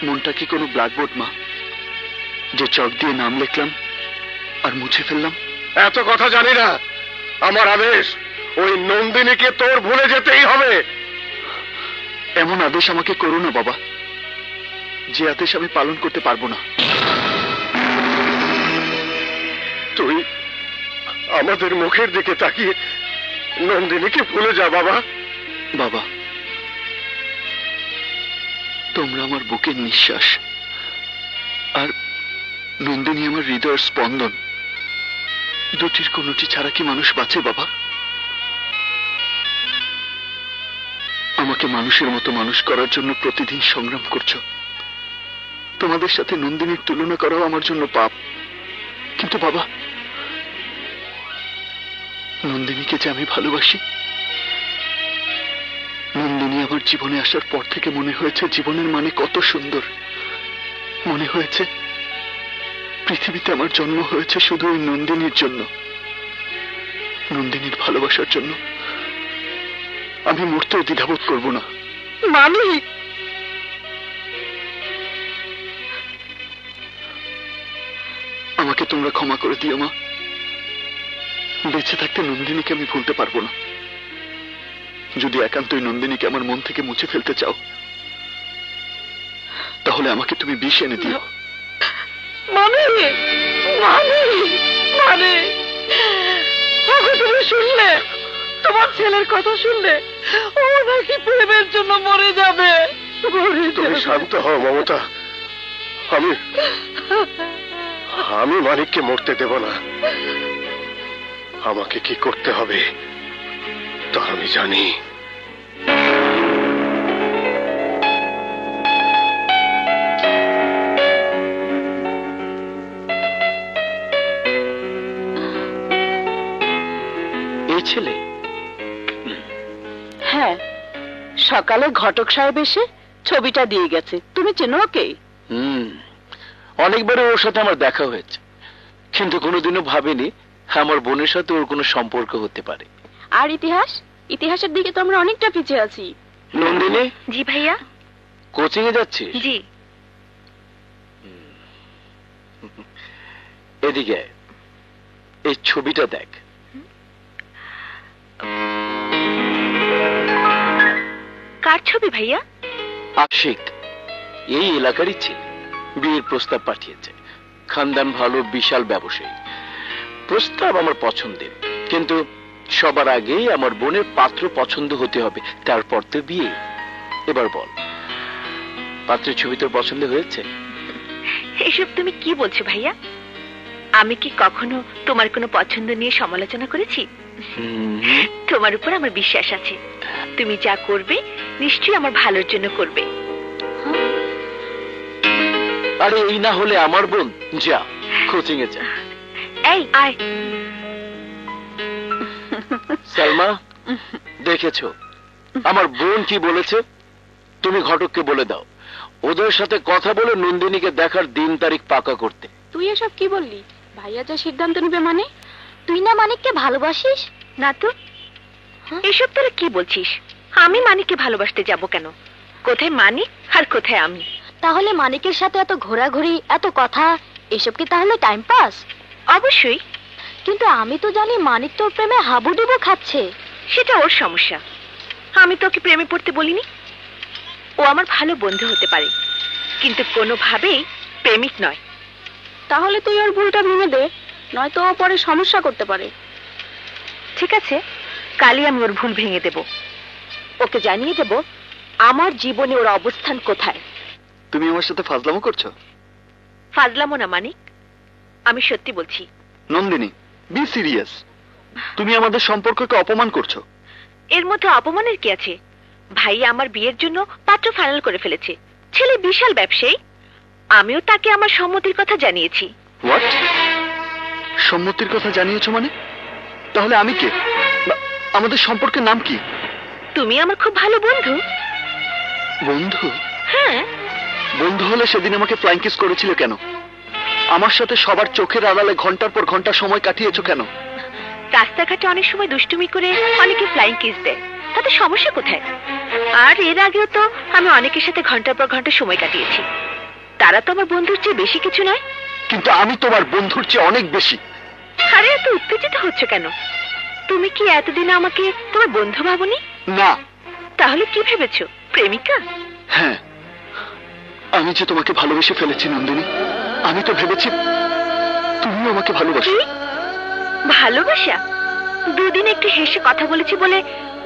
মনটা কি কোনো ব্ল্যাকবোর্ড মা, যে চক দিয়ে নাম লিখলাম আর মুছে ফেললাম? এত কথা জানি না, আমার আদেশ ওই নন্দিনীকে তোর ভুলে যেতেই হবে। এমন আদেশ আমাকে করো না বাবা, যে আদেশ আমি পালন করতে পারবো না। তুই আমাদের মুখের দিকে তাকিয়ে নন্দিনীকে ভুলে যা বাবা। বাবা, তোমরা আমার বুকের নিঃশ্বাস, আর নন্দিনী আমার হৃদয়ের স্পন্দন। দুটির কোনটি ছাড়া কি মানুষ বাঁচে বাবা? আমাকে মানুষের মতো মানুষ করার জন্য প্রতিদিন সংগ্রাম করছো। তোমাদের সাথে নন্দিনীর তুলনা করাও আমার জন্য পাপ। কিন্তু বাবা, নন্দিনীকে যে আমি ভালোবাসি, নন্দিনী আমার জীবনে আসার পর থেকে মনে হয়েছে জীবনের মানে কত সুন্দর। মনে হয়েছে পৃথিবীতে আমার জন্ম হয়েছে শুধু ওই নন্দিনীর জন্য, নন্দিনীর ভালোবাসার জন্য। আমি মরতেও দ্বিধাবোধ করব না। মানিক, আমাকে তোমরা ক্ষমা করে দিও মা। বেঁচে থাকতে নন্দিনীকে আমি ভুলতে পারবো না। যদি একান্তই নন্দিনীকে আমার মন থেকে মুছে ফেলতে চাও, তাহলে আমাকে তুমি বিষ এনে দিও। মানিক, মানিক, মানিক, ওগো তুমি শুনলে? তোমার ছেলের কথা শুনলে? ও নাকি প্রেমের জন্য মরে যাবে। তুমি শান্ত হও মমতা, আমি মানিককে মরতে দেব না। আমাকে কি করতে হবে তা আমি জানি। এই ছেলে? হ্যাঁ, সকালে ঘটক সাহেব এসে ছবিটা দিয়ে গেছে। তুমি চেনো ওকে? অনেকবার ওর সাথে আমার দেখা হয়েছে, কিন্তু কোনোদিনও ভাবিনি আমার বোনের সাথে ওর কোনো সম্পর্ক হতে পারে। আর ইতিহাসের দিকে তো আমরা অনেকটা পিছিয়ে আছি। নন্দিনী, জি ভাইয়া। কোচিং এ যাচ্ছিস? জি। এদিকে আয়। এই ছবিটা দেখ। কার ছবি ভাইয়া? আশিক, এই এলাকারই ছেলে। বিয়ের প্রস্তাব পাঠিয়েছে। খানদান ভালো, বিশাল ব্যবসায়ী। প্রস্তাব আমার পছন্দের, কিন্তু সবার আগেই আমার বোনের পাত্র পছন্দ হতে হবে, তারপর তো বিয়ে। এবার বল, পাত্রের ছবি তোর পছন্দ হয়েছে? এসব তুমি কি বলছো ভাইয়া? আমি কি কখনো তোমার কোনো পছন্দ নিয়ে সমালোচনা করেছি? তোমার উপর আমার বিশ্বাস আছে। তুমি যা করবে নিশ্চয়ই আমার ভালোর জন্য করবে। আরে এই না হলে আমার বোন, যা কোচিং এ যা। এই আয়। সালমা, দেখেছো আমার বোন কি বলেছে? তুমি ঘটককে বলে দাও ওদের সাথে কথা বলে নন্দিনীকে দেখার দিন তারিখ পাকা করতে। তুই এসব কি বললি? ভাইয়া যা সিদ্ধান্ত নিবে মানে? তুই না মানিককে ভালোবাসিস? না তো। এসব তোরা কি বলছিস? আমি মানিককে ভালোবাসতে যাব কেন? কোথায় মানিক আর কোথায় আমি? তাহলে মানিকের সাথে এত ঘোরাঘুরি, এত কথা, এসব কি তাহলে টাইম পাস? অবশ্যই, কিন্তু আমি তো জানি মানিক তোর প্রেমে হাবুডুবু খাচ্ছে। সেটা ওর সমস্যা, আমি তোকে প্রেমে পড়তে বলিনি। ও আমার ভালো বন্ধু হতে পারে, কিন্তু কোনোভাবেই প্রেমিক নয়। তাহলে তুই ওর ভুলটা ভেঙে দে, নয়তো ও পরে সমস্যা করতে পারে। ঠিক আছে, কালই আমি ওর ভুল ভেঙে দেব। ওকে জানিয়ে দেব আমার জীবনে ওর অবস্থান কোথায়। তুমি আমার সাথে ফাজলামো করছো? ফাজলামো না মানিক, আমি সত্যি বলছি। Nandini, be serious. তুমি আমাদের সম্পর্ককে অপমান করছো। এর মধ্যে অপমানের কি আছে? ভাই আমার বিয়ের জন্য পাত্র ফাইনাল করে ফেলেছে। ছেলে বিশাল ব্যবসায়ী। আমিও তাকে আমার সম্মতির কথা জানিয়েছি। হোয়াট? সম্মতির কথা জানিয়েছো মানে? তাহলে আমি কে? আমাদের সম্পর্কের নাম কি? তুমি আমার খুব ভালো বন্ধু। বন্ধু? হ্যাঁ। বন্ধু হলে সেদিন আমাকে ফ্লাইং কিস করেছিল কেন? আমার সাথে সবার চোখের আড়ালে ঘন্টার পর ঘন্টা সময় কাটিয়েছো কেন? রাস্তাঘাটে অনেক সময় দুষ্টুমি করে অনেকে ফ্লাইং কিস দেয়, তাতে সমস্যা কোথায়? আর এর আগেও তো আমি অনেকের সাথে ঘন্টার পর ঘন্টা সময় কাটিয়েছি। তারা তো আমার বন্ধুর চেয়ে বেশি কিছু নয়। কিন্তু আমি তোমার বন্ধুর চেয়ে অনেক বেশি। আরে এত উত্তেজিত হচ্ছে কেন? তুমি কি এতদিন আমাকে তোমার বন্ধু ভাবনি? না। তাহলে কি ভেবেছো, প্রেমিকা? হ্যাঁ, আমি যে তোমাকে ভালোবেসে ফেলেছি নন্দিনী। আমি তো ভেবেছি তুমিও আমাকে ভালোবাসো। ভালোবাসা? দুদিন একটু হেসে কথা বলেছি বলে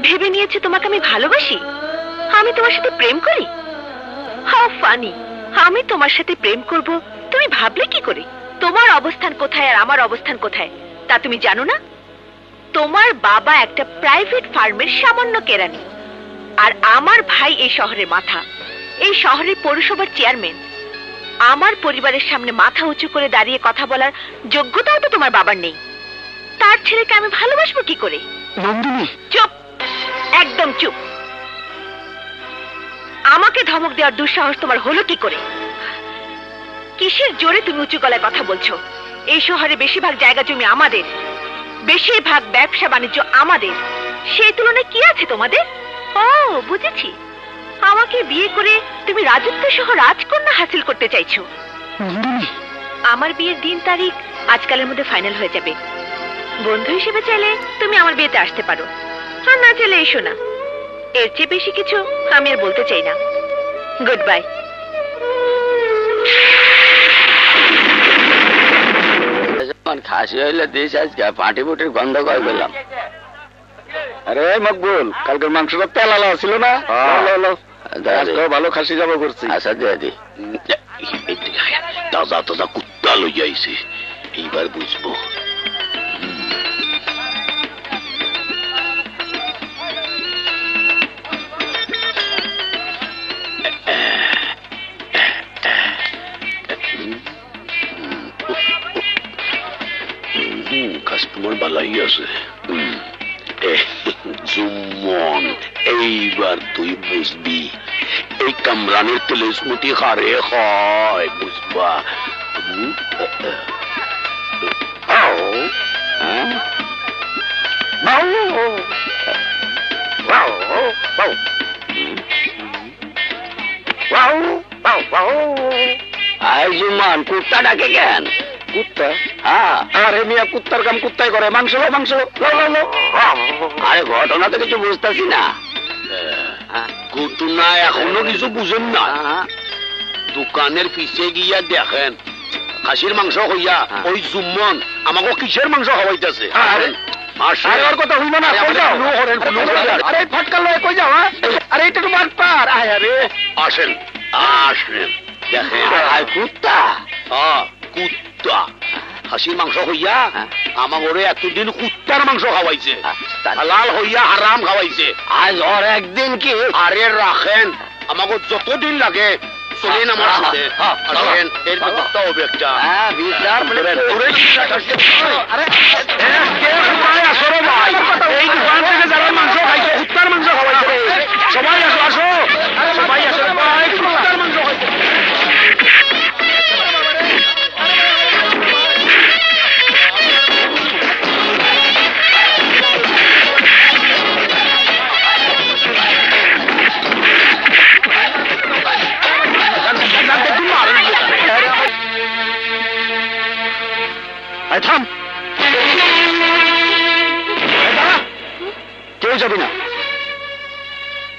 ভেবে নিয়েছে তোমাকে আমি ভালোবাসি? আমি তোমার সাথে প্রেম করি? How funny! আমি তোমার সাথে প্রেম করব তুমি ভাবলে কি করে? তোমার অবস্থান কোথায় আর আমার অবস্থান কোথায় তা তুমি জানো না? তোমার বাবা একটা প্রাইভেট ফার্মের সামান্য কেরানি, আর আমার ভাই এই শহরের মাথা, এই শহরের পৌরসভার চেয়ারম্যান। আমার পরিবারের সামনে মাথা উঁচু করে দাঁড়িয়ে কথা বলার যোগ্যতাও তো তোমার বাবার নেই। তার ছেলেকে আমি ভালোবাসবো কি করে? নন্দিনী! চুপ, একদম চুপ। আমাকে ধমক দেওয়ার দুঃসাহস তোমার হলো কি করে? কিসের জোরে তুমি উঁচু গলায় কথা বলছো? এই শহরে বেশিরভাগ জায়গা জমি আমাদের, বেশিরভাগ ব্যবসা বাণিজ্য আমাদের। সেই তুলনায় কি আছে তোমাদের? ও বুঝেছি, আমাকে বিয়ে করে তুমি রাজত্ব সহ রাজকন্যা হাসিল করতে চাইছো। আমার বিয়ের দিন তারিখ আজকালের মধ্যে ফাইনাল হয়ে যাবে। বন্ধু হিসেবে চাইলে তুমি আমার বিয়েতে আসতে পারো, আর না চাইলে এসো না। এর চেয়ে বেশি কিছু আমি আর বলতে চাই না। Good bye. খাসি হইলে দিস, আজকে পাটি পুটির গন্ধ করে পেলাম। আরে মকবুল, কালকের মাংসটা তেলালা ছিল না? ভালো খাসি যাবো করছি। আচ্ছা দি তাজা তাজা কুত্তা লইয়া আইছে, এইবার বুঝবো। আছে জুম্মন, এইবার তুই বুঝবি এই কামরানের তেলে স্মৃতি হারে হয়, বুঝবা? জুম্মান কুত্তা ডাকে কেন? কুত্তা? হ্যাঁ। আরে মিয়া, কুত্তার কাম কুত্তাই করে। মাংস লো, মাংস লো। আরে ঘটনা তো কিছু বুঝতেছি না। ঘটনা এখনো কিছু বুঝেন না? দোকানের পিছে গিয়া দেখেন খাসির মাংস হইয়া ওই জুম্মন আমাকে কিসের মাংস খাওয়াইতেছে। ওর কথা হইল না, আরে ফটকা লয় কই যাও? আরে এটা তো মাঠ পার। আরে আসেন আসেন দেখেন। কুত্তা? কুত্তা খাসির মাংস হইয়া আমাকে এতদিন কুত্তার মাংস খাওয়াইছে, হালাল হইয়া হারাম খাওয়াইছে। আজ ওর একদিন কি? আরে রাখেন, আমাকে যতদিন লাগে চলেন আমার সাথে। আসেন, এর ব্যবস্থা হবে একটা। এই দোকান থেকে যারা মাংস খাইছে কুত্তার মাংস খাওয়াইছে। সবাই আসো, আসো সবাই আসো, ভাই কুত্তার মাংস খাইছে। থাম, কেউ যাবি না।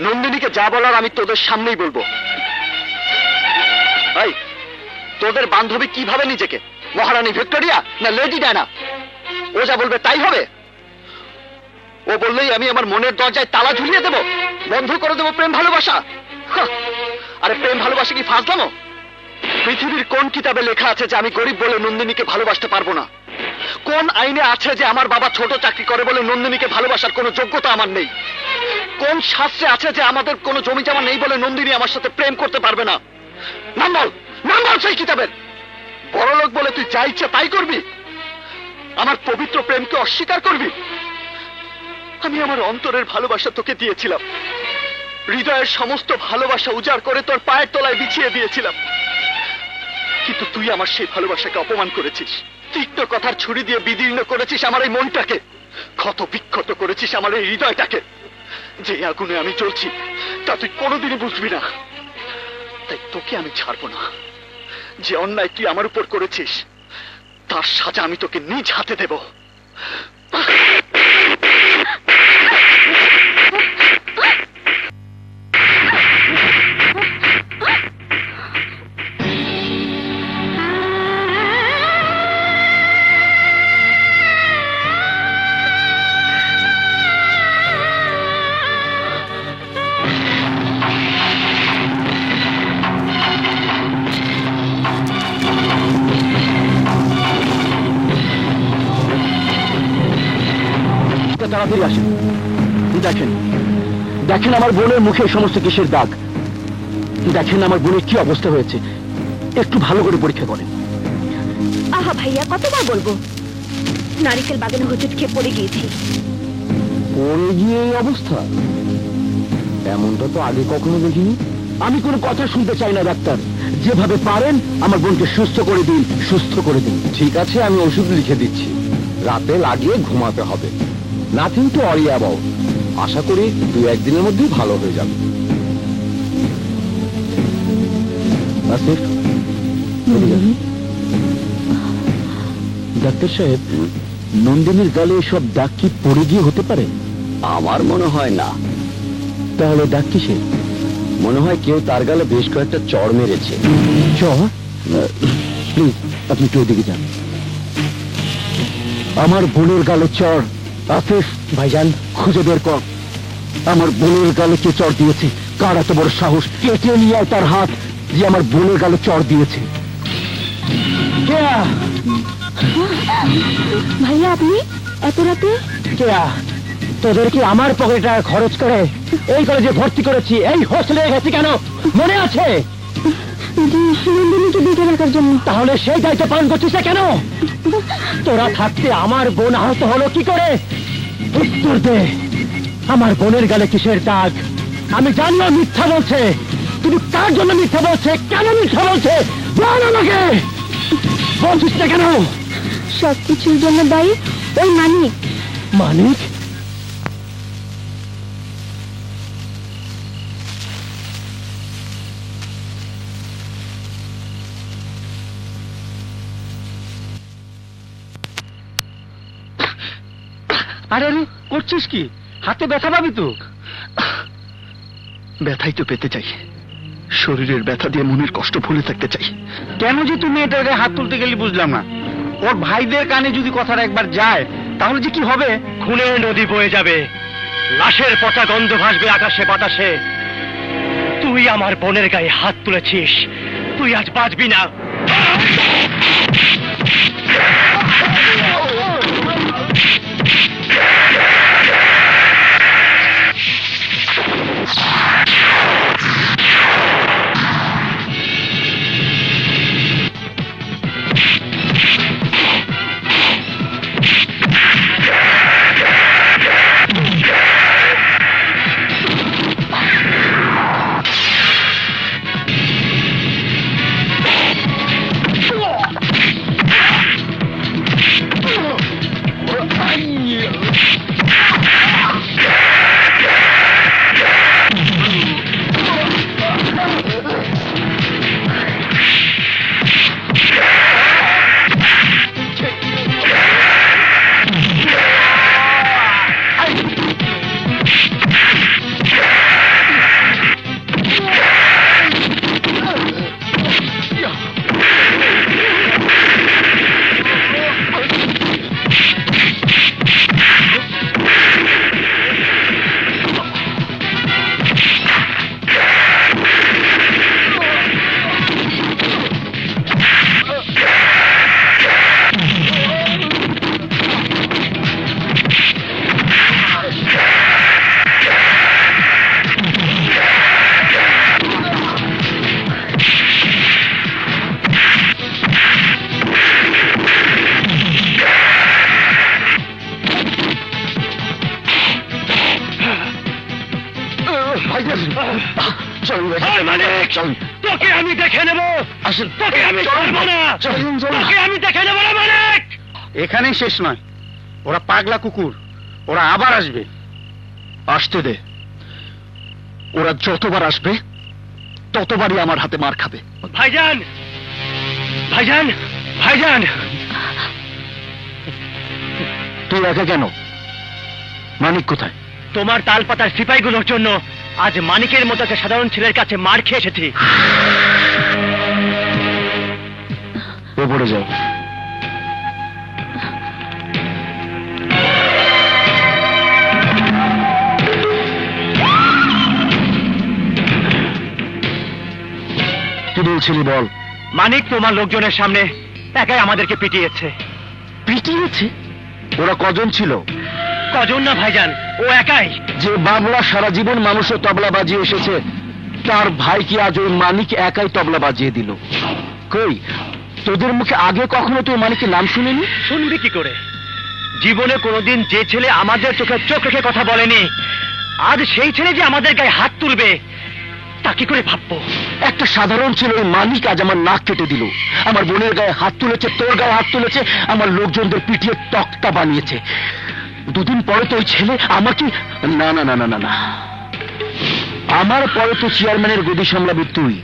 নন্দিনীকে যা বলার আমি তোদের সামনেই বলবো। ভাই, তোদের বান্ধবী কিভাবে নিজেকে? মহারানী ভিক্টোরিয়া না লেডি ডায়না? ও যা বলবে তাই হবে? ও বললেই আমি আমার মনের দরজায় তালা ঝুলিয়ে দেব, বন্ধ করে দেবো প্রেম ভালোবাসা? আরে প্রেম ভালোবাসা কি ফাজলামো? পৃথিবীর কোন কিতাবে লেখা আছে যে আমি গরিব বলে নন্দিনীকে ভালোবাসতে পারবো না? কোন আইনে আছে যে আমার বাবা ছোট চাকরি করে বলে নন্দিনীকে ভালোবাসার কোনো যোগ্যতা আমার নেই? কোন শাস্ত্রে আছে যে আমাদের কোনো জমি জমা নেই বলে নন্দিনী আমার সাথে প্রেম করতে পারবে না? নাম বল, নাম বল সেই কিতাবের। বড় লোক বলে তুই যা ইচ্ছা তাই করবি? আমার পবিত্র প্রেমকে অস্বীকার করবি? আমি আমার অন্তরের ভালোবাসা তোকে দিয়েছিলাম, হৃদয়ের সমস্ত ভালোবাসা উজাড় করে তোর পায়ের তলায় বিছিয়ে দিয়েছিলাম, কিন্তু তুই আমার সেই ভালোবাসাকে অপমান করেছিস। তীক্ষ্ণ কথার ছুরি দিয়ে বিদীর্ণ করেছিস আমার এই মনটাকে, ক্ষত বিক্ষত করেছিস আমার এই হৃদয়টাকে। যে আগুনে আমি জ্বলছি তা তুই কোনোদিনই বুঝবি না, তাই তোকে আমি ছাড়বো না। যে অন্যায় তুই আমার উপর করেছিস তার সাজা আমি তোকে নিজ হাতে দেব। তাড়াতাড়ি আসেন। দেখেন, দেখেন আমার বোনের মুখে সমস্ত কিসের দাগ। দেখেন আমার বোনের কি অবস্থা হয়েছে, একটু ভালো করে পরীক্ষা করেন। আহা ভাইয়া, কতবার বলবো? নারিকেল বাগানে হোঁচট খেয়ে পড়ে গিয়েছি। পড়ে গিয়ে এই অবস্থা? এমনটা তো আগে কখনো দেখিনি। আমি কোনো কথা শুনতে চাই না ডাক্তার, যেভাবে পারেন আমার বোনকে সুস্থ করে দিন, সুস্থ করে দিন। ঠিক আছে, আমি ওষুধ লিখে দিচ্ছি, রাতে লাগিয়ে ঘুমাতে হবে। Nothing to worry about. আশা করি 2-1 দিনের মধ্যেই ভালো হয়ে যাবে। ডাক্তার সাহেব, নন্দিনীর গালে এসব দাগ কি পড়ে গিয়ে হতে পারে? আমার মনে হয় না। তাহলে দাগ কিসে? মনে হয় কেউ তার গালে বেশ কয়েকটা চড় মেরেছে। চড়? প্লিজ আপনি একটু ওদিকে যান। আমার বোনের গালে চড়। আফিফ ভাইজান, খুঁজে বের কর আমার বোনের গালে কে চড় দিয়েছে। কার এত বড় সাহস? কেটে নিয়ে আয় তার হাত যে আমার বোনের গালে চড় দিয়েছে। ভাইয়া, আপনি এত রাতে? তোদের কি আমার পকেটে খরচ করে এই কলেজে ভর্তি করেছি, এই হোস্টেলে গেছি কেন মনে আছে? নন্দিনীকে বেঁধে রাখার জন্য। তাহলে সেই দায়িত্ব পালন করছিস না কেন? তোরা থাকতে আমার বোন আহত হলো কি করে? উত্তর দে। আমার বোনের গালে কিসের দাগ? আমি জানিও মিথ্যা বলছে, কিন্তু কার জন্য মিথ্যা বলছে, কেন মিথ্যা বলছে বল আমাকে। বলছিস না কেন? সবকিছুর জন্য দায়ী ওই মানিক। মানিক? আরে আরে করছিস কি? হাতে ব্যথা পাবি তো। ব্যথাই তো পেতে চাই, শরীরের ব্যথা দিয়ে মনের কষ্ট ভুলে থাকতে চাই। কেন যে তুমি এটাকে হাত তুলতে গেলি বুঝলাম না। ওর ভাইদের কানে যদি কথাটা একবার যায় তাহলে যে কি হবে? খুনের নদী বয়ে যাবে, লাশের পচা গন্ধ ভাসবে আকাশে বাতাসে। তুই আমার বোনের গায়ে হাত তুলেছিস, তুই আজ বাঁচবি না। তোকে আমি দেখে নেব, তোকে আমি ছাড়বো না, তোকে আমি দেখে নেব না মানিক। এখানেই শেষ নয়, ওরা পাগলা কুকুর, ওরা আবার আসবে। আসতে দে, ওরা যতবার আসবে ততবারই আমার হাতে মার খাবে। ভাইজান, ভাইজান, ভাইজান। তুই একা কেন? মানিক কোথায়? তোমার তালপাতার সিপাহীগুলোর জন্য আজ মানিকের মতো একটা সাধারণ ছেলের কাছে মার খেয়ে এসেছি। ওপরে যাও। কি বলছিলি বল। মানিক তোমার লোকজনের সামনে একাই আমাদেরকে পিটিয়েছে। পিটিয়েছে? ওরা কজন ছিল? কজন না ভাইজান, ও একাই। যে বাবলা সারা জীবন মানুষের তবলা বাজিয়ে এসেছে, তার ভাই কি আজ ওই মানিক একাই তবলা বাজিয়ে দিল? কই তোদের মুখে আগে কখনো তুই মানিকের নাম শুনিনি? শুনবি কি করে? জীবনে কোনোদিন যে ছেলে আমাদের চোখে চোখ রেখে কথা বলেনি, আজ সেই ছেলে যে আমাদের গায়ে হাত তুলবে তা কি করে ভাববো? একটা সাধারণ ছেলে ওই মানিক আজ আমার নাক কেটে দিল, আমার বোনের গায়ে হাত তুলেছে, তোর গায়ে হাত তুলেছে, আমার লোকজনদের পিটিয়ে তক্তা বানিয়েছে। দুদিন পরে তো ওই ছেলে আমাকে না না না না না না আমার পরে তো চেয়ারম্যানের গদি সামলাবি তুই,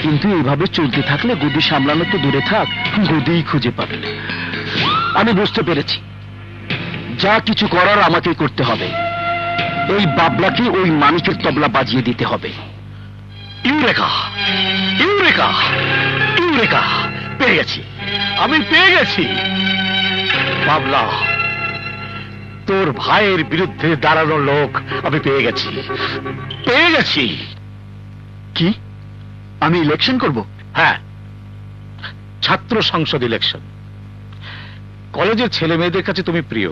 কিন্তু এইভাবে চলতে থাকলে গদি সামলানো তো দূরে থাক, গদিই খুঁজে পাবে না। আমি বুঝতে পেরেছি, যা কিছু করার আমাকেই করতে হবে। এই বাবলাকে ওই মানিকের তবলা বাজিয়ে দিতে হবে। ইউরেকা, ইউরেকা, ইউরেকা, পেয়ে গেছি, আমি পেয়ে গেছি। বাবলা, তোর ভাইয়ের বিরুদ্ধে দাঁড়ানো লোক আমি পেয়ে গেছি, পেয়ে গেছি। কি? আমি ইলেকশন করব? হ্যাঁ, ছাত্র সংসদ ইলেকশন। কলেজের ছেলে মেয়েদের কাছে তুমি প্রিয়,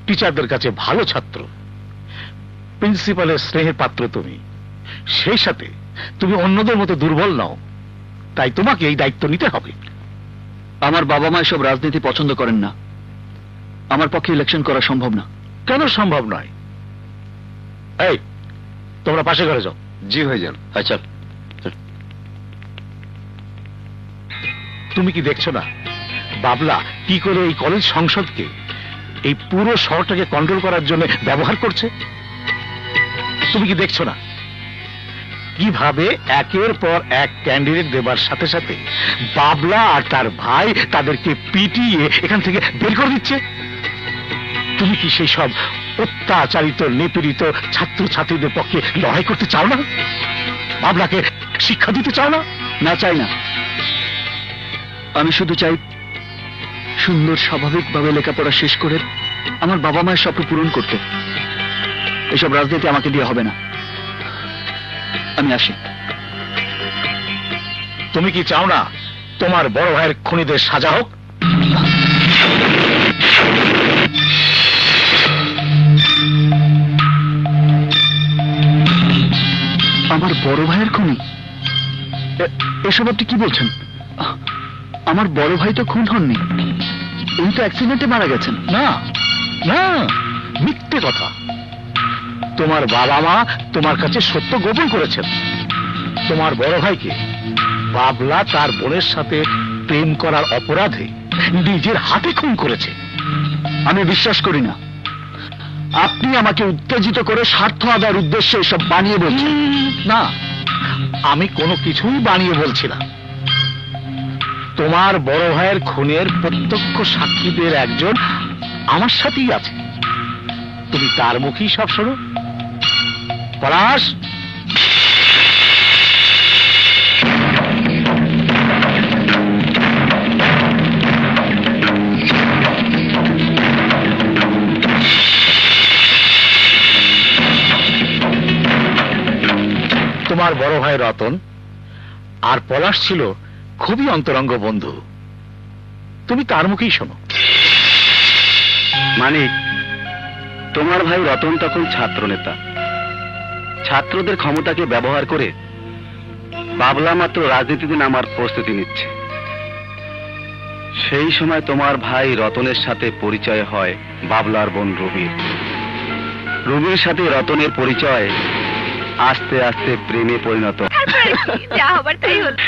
টিচারদের কাছে ভালো ছাত্র, প্রিন্সিপালের স্নেহের পাত্র তুমি। সেই সাথে তুমি অন্যদের মতো দুর্বল নও, তাই তোমাকে এই দায়িত্ব নিতে হবে। আমার বাবা মা এসব রাজনীতি পছন্দ করেন না, আমার পক্ষে ইলেকশন করা সম্ভব না। কেন সম্ভব নয়? এই, তোমরা পাশে ঘরে যাও। জি ভাইজান। আচ্ছা, তুমি কি দেখছো না বাবলা কি করে এই কলেজ সংসদকে, এই পুরো শহরটাকে কন্ট্রোল করার জন্য ব্যবহার করছে? তুমি কি দেখছো না কিভাবে একের পর এক ক্যান্ডিডেট দেবার সাথে সাথে বাবলা আর তার ভাই তাদেরকে পিটিয়ে এখান থেকে বের করে দিচ্ছে? তুমি কি সেই সব অত্যাচারিত নিপীড়িত ছাত্রছাত্রীদের পক্ষে লড়াই করতে চাও না? বাবলাকে শিক্ষা দিতে চাও না? না, চাই না। আমি শুধু চাই সুন্দর স্বাভাবিকভাবে লেখাপড়া শেষ করে আমার বাবা মায়ের স্বপ্ন পূরণ করতে। এসব রাজনীতি আমাকে দিয়ে হবে না। আমি আসি। তুমি কি চাও না তোমার বড় ভাইয়ের খুনিদের সাজা হোক? আমার বড় ভাইয়ের খুনি? এসব আপনি কি বলছেন? আমার বড় ভাই তো খুন হননি, উনি তো অ্যাক্সিডেন্টে মারা গেছেন। না না, মিথ্যে কথা। তোমার বাবা মা তোমার কাছে সত্য গোপন করেছেন। তোমার বড় ভাইকে বাবলা তার বোনের সাথে প্রেম করার অপরাধে নিজের হাতে খুন করেছে। আমি বিশ্বাস করি না। আপনি আমাকে উত্তেজিত করে স্বার্থ আদায়ের উদ্দেশ্যে এসব বানিয়ে বলছেন। না, আমি কোনো কিছুই বানিয়ে বলছি না। তোমার বড় ভাইয়ের খুনের প্রত্যক্ষ সাক্ষীদের একজন আমার সাথেই আছে। তুমি তার মুখেই সব শোনো। পলাশ, তোমার বড় ভাই রতন আর পলাশ ছিল খুবই অন্তরঙ্গ বন্ধু। তুমি তার মুখেই শোনো। মানিক, তোমার ভাই রতন তখন ছাত্র নেতা। ছাত্রদের ক্ষমতাকে ব্যবহার করে বাবলা মাত্র রাজনীতিতে নামার প্রস্তুতি নিচ্ছে। সেই সময় তোমার ভাই রতনের সাথে পরিচয় হয় বাবলার বোন রবির। রবির সাথে রতনের পরিচয় আস্তে আস্তে প্রেমে পরিণত। যা হবার তাই হলো।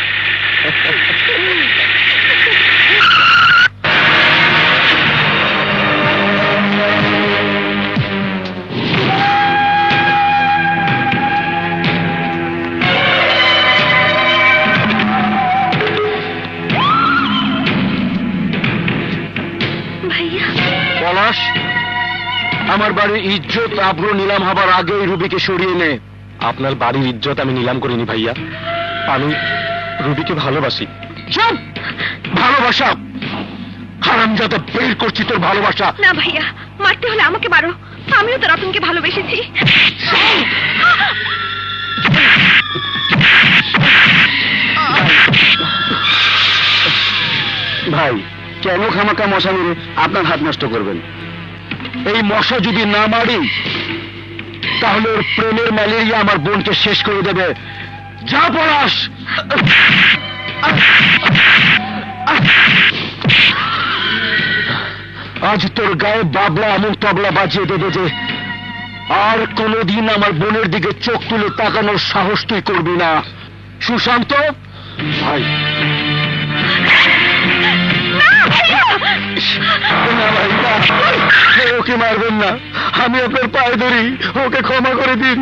পলাশ, আমার বাড়ির ইজ্জত আবরু নিলাম হবার আগেই রুবিকে সরিয়ে নে। আপনার বাড়ির ইজ্জত আমি নিলাম করিনি ভাইয়া, আমি রুবিকে ভালোবাসি। চুপ! ভালোবাসা? হারামজাদা, বের করছি তোর ভালোবাসা। না ভাইয়া, মারতে হলে আমাকে মারো। আমিও তো রতনকে ভালোবেসেছি। ভাই, কেন খামাকা মশা মেরে আপনার হাত নষ্ট করবেন? এই মশা যদি না মারি তাহলে ওর প্রেমের ম্যালেরিয়া আমার বোনকে শেষ করে দেবে। যা পলাশ! আজ তোর গায়ে বাবলা এমন তবলা বাজিয়ে দেবে যে আর কোনোদিন আমার বোনের দিকে চোখ তুলে তাকানোর সাহস তুই করবি না। সুশান্ত ভাই, না ভাই, না, ওকে মারবেন না। আমি আপনার পায়ে ধরি, ওকে ক্ষমা করে দিন।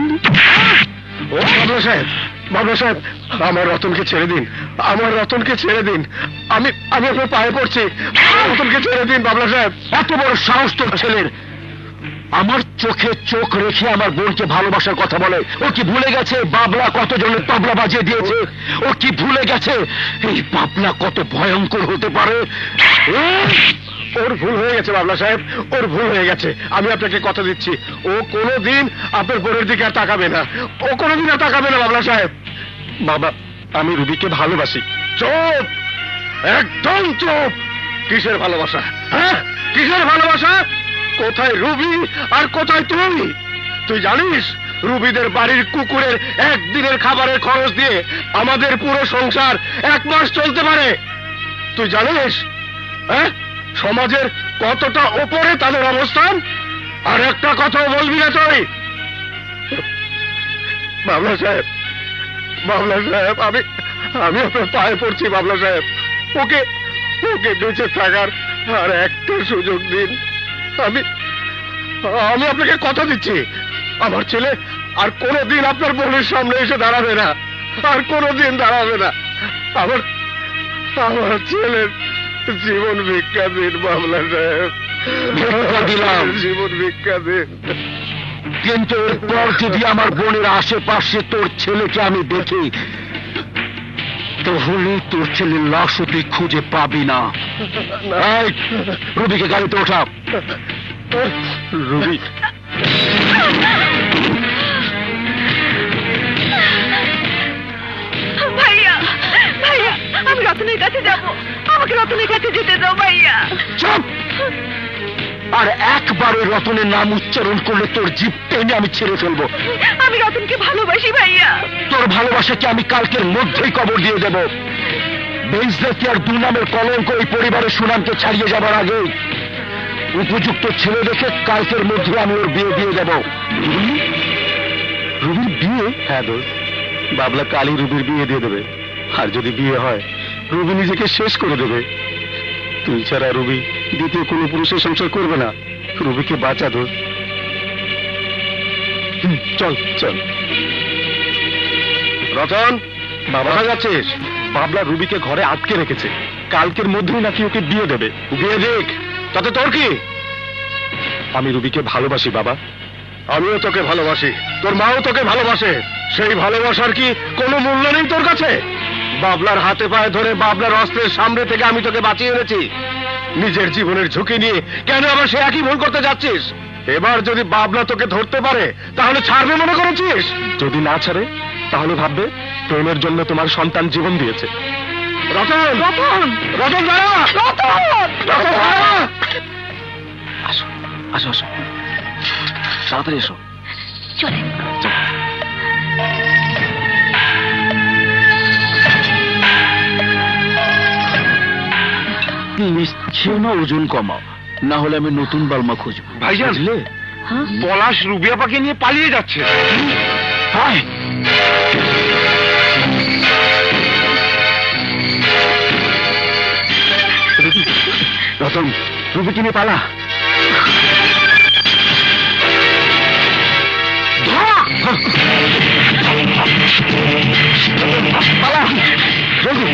ও বাবলা সাহেব, বাবলা সাহেব, আমার রতনকে ছেড়ে দিন, আমার রতনকে ছেড়ে দিন। আমি আমি আপনার পায়ে পড়ছি, রতনকে ছেড়ে দিন বাবলা সাহেব। এত বড় সাহস তোর ছেলের! আমার চোখে চোখ রেখে আমার বোনকে ভালোবাসার কথা বলে। ও কি ভুলে গেছে বাবলা কতজনের তবলা বাজিয়ে দিয়েছে? ও কি ভুলে গেছে এই বাবলা কত ভয়ঙ্কর হতে পারে? ওর ভুল হয়ে গেছে বাবলা সাহেব, ওর ভুল হয়ে গেছে। আমি আপনাকে কথা দিচ্ছি, ও কোনোদিন আপনার বোনের দিকে আর তাকাবে না। ও কোনোদিন আর তাকাবে না বাবলা সাহেব। বাবা, আমি রুবিকে ভালোবাসি। চুপ! একদম চুপ! কিসের ভালোবাসা? হ্যাঁ, কিসের ভালোবাসা? কোথায় রুবি আর কোথায় তুই? তুই জানিস রুবিদের বাড়ির কুকুরের একদিনের খাবারের খরচ দিয়ে আমাদের পুরো সংসার 1 মাস চলতে পারে। তুই জানিস হ্যাঁ সমাজের কতটা ওপরে তাদের অবস্থান? আর একটা কথাও বলবি না তুই? বাবলা সাহেব, আমি আপনার পায়ে পড়ছি বাবলা সাহেব, ওকে বেঁচে থাকার আর একটা সুযোগ দিন। আমি আপনাকে কথা দিচ্ছি, আমার ছেলে আর কোনোদিন আপনার বোনের সামনে এসে দাঁড়াবে না, আর কোনোদিন দাঁড়াবে না। আমার ছেলের জীবন ভিক্ষা দিন বাবলা সাহেব, দিলাম জীবন ভিক্ষা দিন। কিন্তু এরপর যদি আমার বোনের আশেপাশে তোর ছেলেকে আমি দেখি, তাহলে তোর ছেলের লাশও তুই খুঁজে পাবি না। এই, রুবিকে গাড়িতে ওঠা। রুবি, ভাইয়া ভাইয়া, আমি রতনের কাছে যাব, আমাকে রতনের কাছে যেতে দাও ভাইয়া। চুপ! আর একবার ওই রতনের নাম উচ্চারণ করলে তোর জিভ টেনে আমি ছেড়ে ফেলবো। আমি রতনকে ভালোবাসি ভাইয়া। তোর ভালোবাসাকে আমি কালকের মধ্যেই কবর দিয়ে দেব। বেইজ্জতি আর দুর্নামের কলঙ্ক এই পরিবারের সুনামকে ছাড়িয়ে যাবার আগে উপযুক্ত ছেলে দেখে কালকের মধ্যে আমি ওর বিয়ে দিয়ে দেব। রুবির বিয়ে? হ্যাঁ দোস্ত, বাবলা কালই রুবির বিয়ে দিয়ে দেবে। আর যদি বিয়ে হয়, রুবি নিজেকে শেষ করে দেবে। তুই ছাড়া রুবি দ্বিতীয় কোনো পুরুষের সংসার করবে না। রুবিকে বাঁচা দোস্ত। চল চল। রতন, বাবা যাচ্ছিস? বাবলা রুবিকে ঘরে আটকে রেখেছে, কালকের মধ্যেই নাকি ওকে বিয়ে দেবে। বিয়ে দেখ, তাতে তোর কি? আমি রুবিকে ভালোবাসি বাবা। আমিও তোকে ভালোবাসি, তোর মাও তোকে ভালোবাসে। সেই ভালোবাসার কি কোনো মূল্য নেই তোর কাছে? বাবলার হাতে পায়ে ধরে বাবলার অস্ত্রের সামনে থেকে আমি তোকে বাঁচিয়ে এনেছি। নিজের জীবনের ঝুঁকি নিয়ে কেন আবার সে একই ভুল করতে যাচ্ছিস? এবার যদি বাবলা তোকে ধরতে পারে তাহলে ছাড়বে মনে করেছিস? যদি না ছাড়ে তাহলে ভাববে প্রেমের জন্য তোমার সন্তান জীবন দিয়েছে। রতন, রতন, রতন দাঁড়া! রতন, রতন দাঁড়া! আসো আসো আসো, তাড়াতাড়ি এসো। চলে প্লিজ খেয়ে না, ওজন কমাও, না হলে আমি নতুন বালমা খুঁজবো। ভাইজান, বুঝলে? পলাশ রুবিয়াপাকে নিয়ে পালিয়ে যাচ্ছে। হায়! রতন, রুবিকে নিয়ে পালা। পালা জলদি!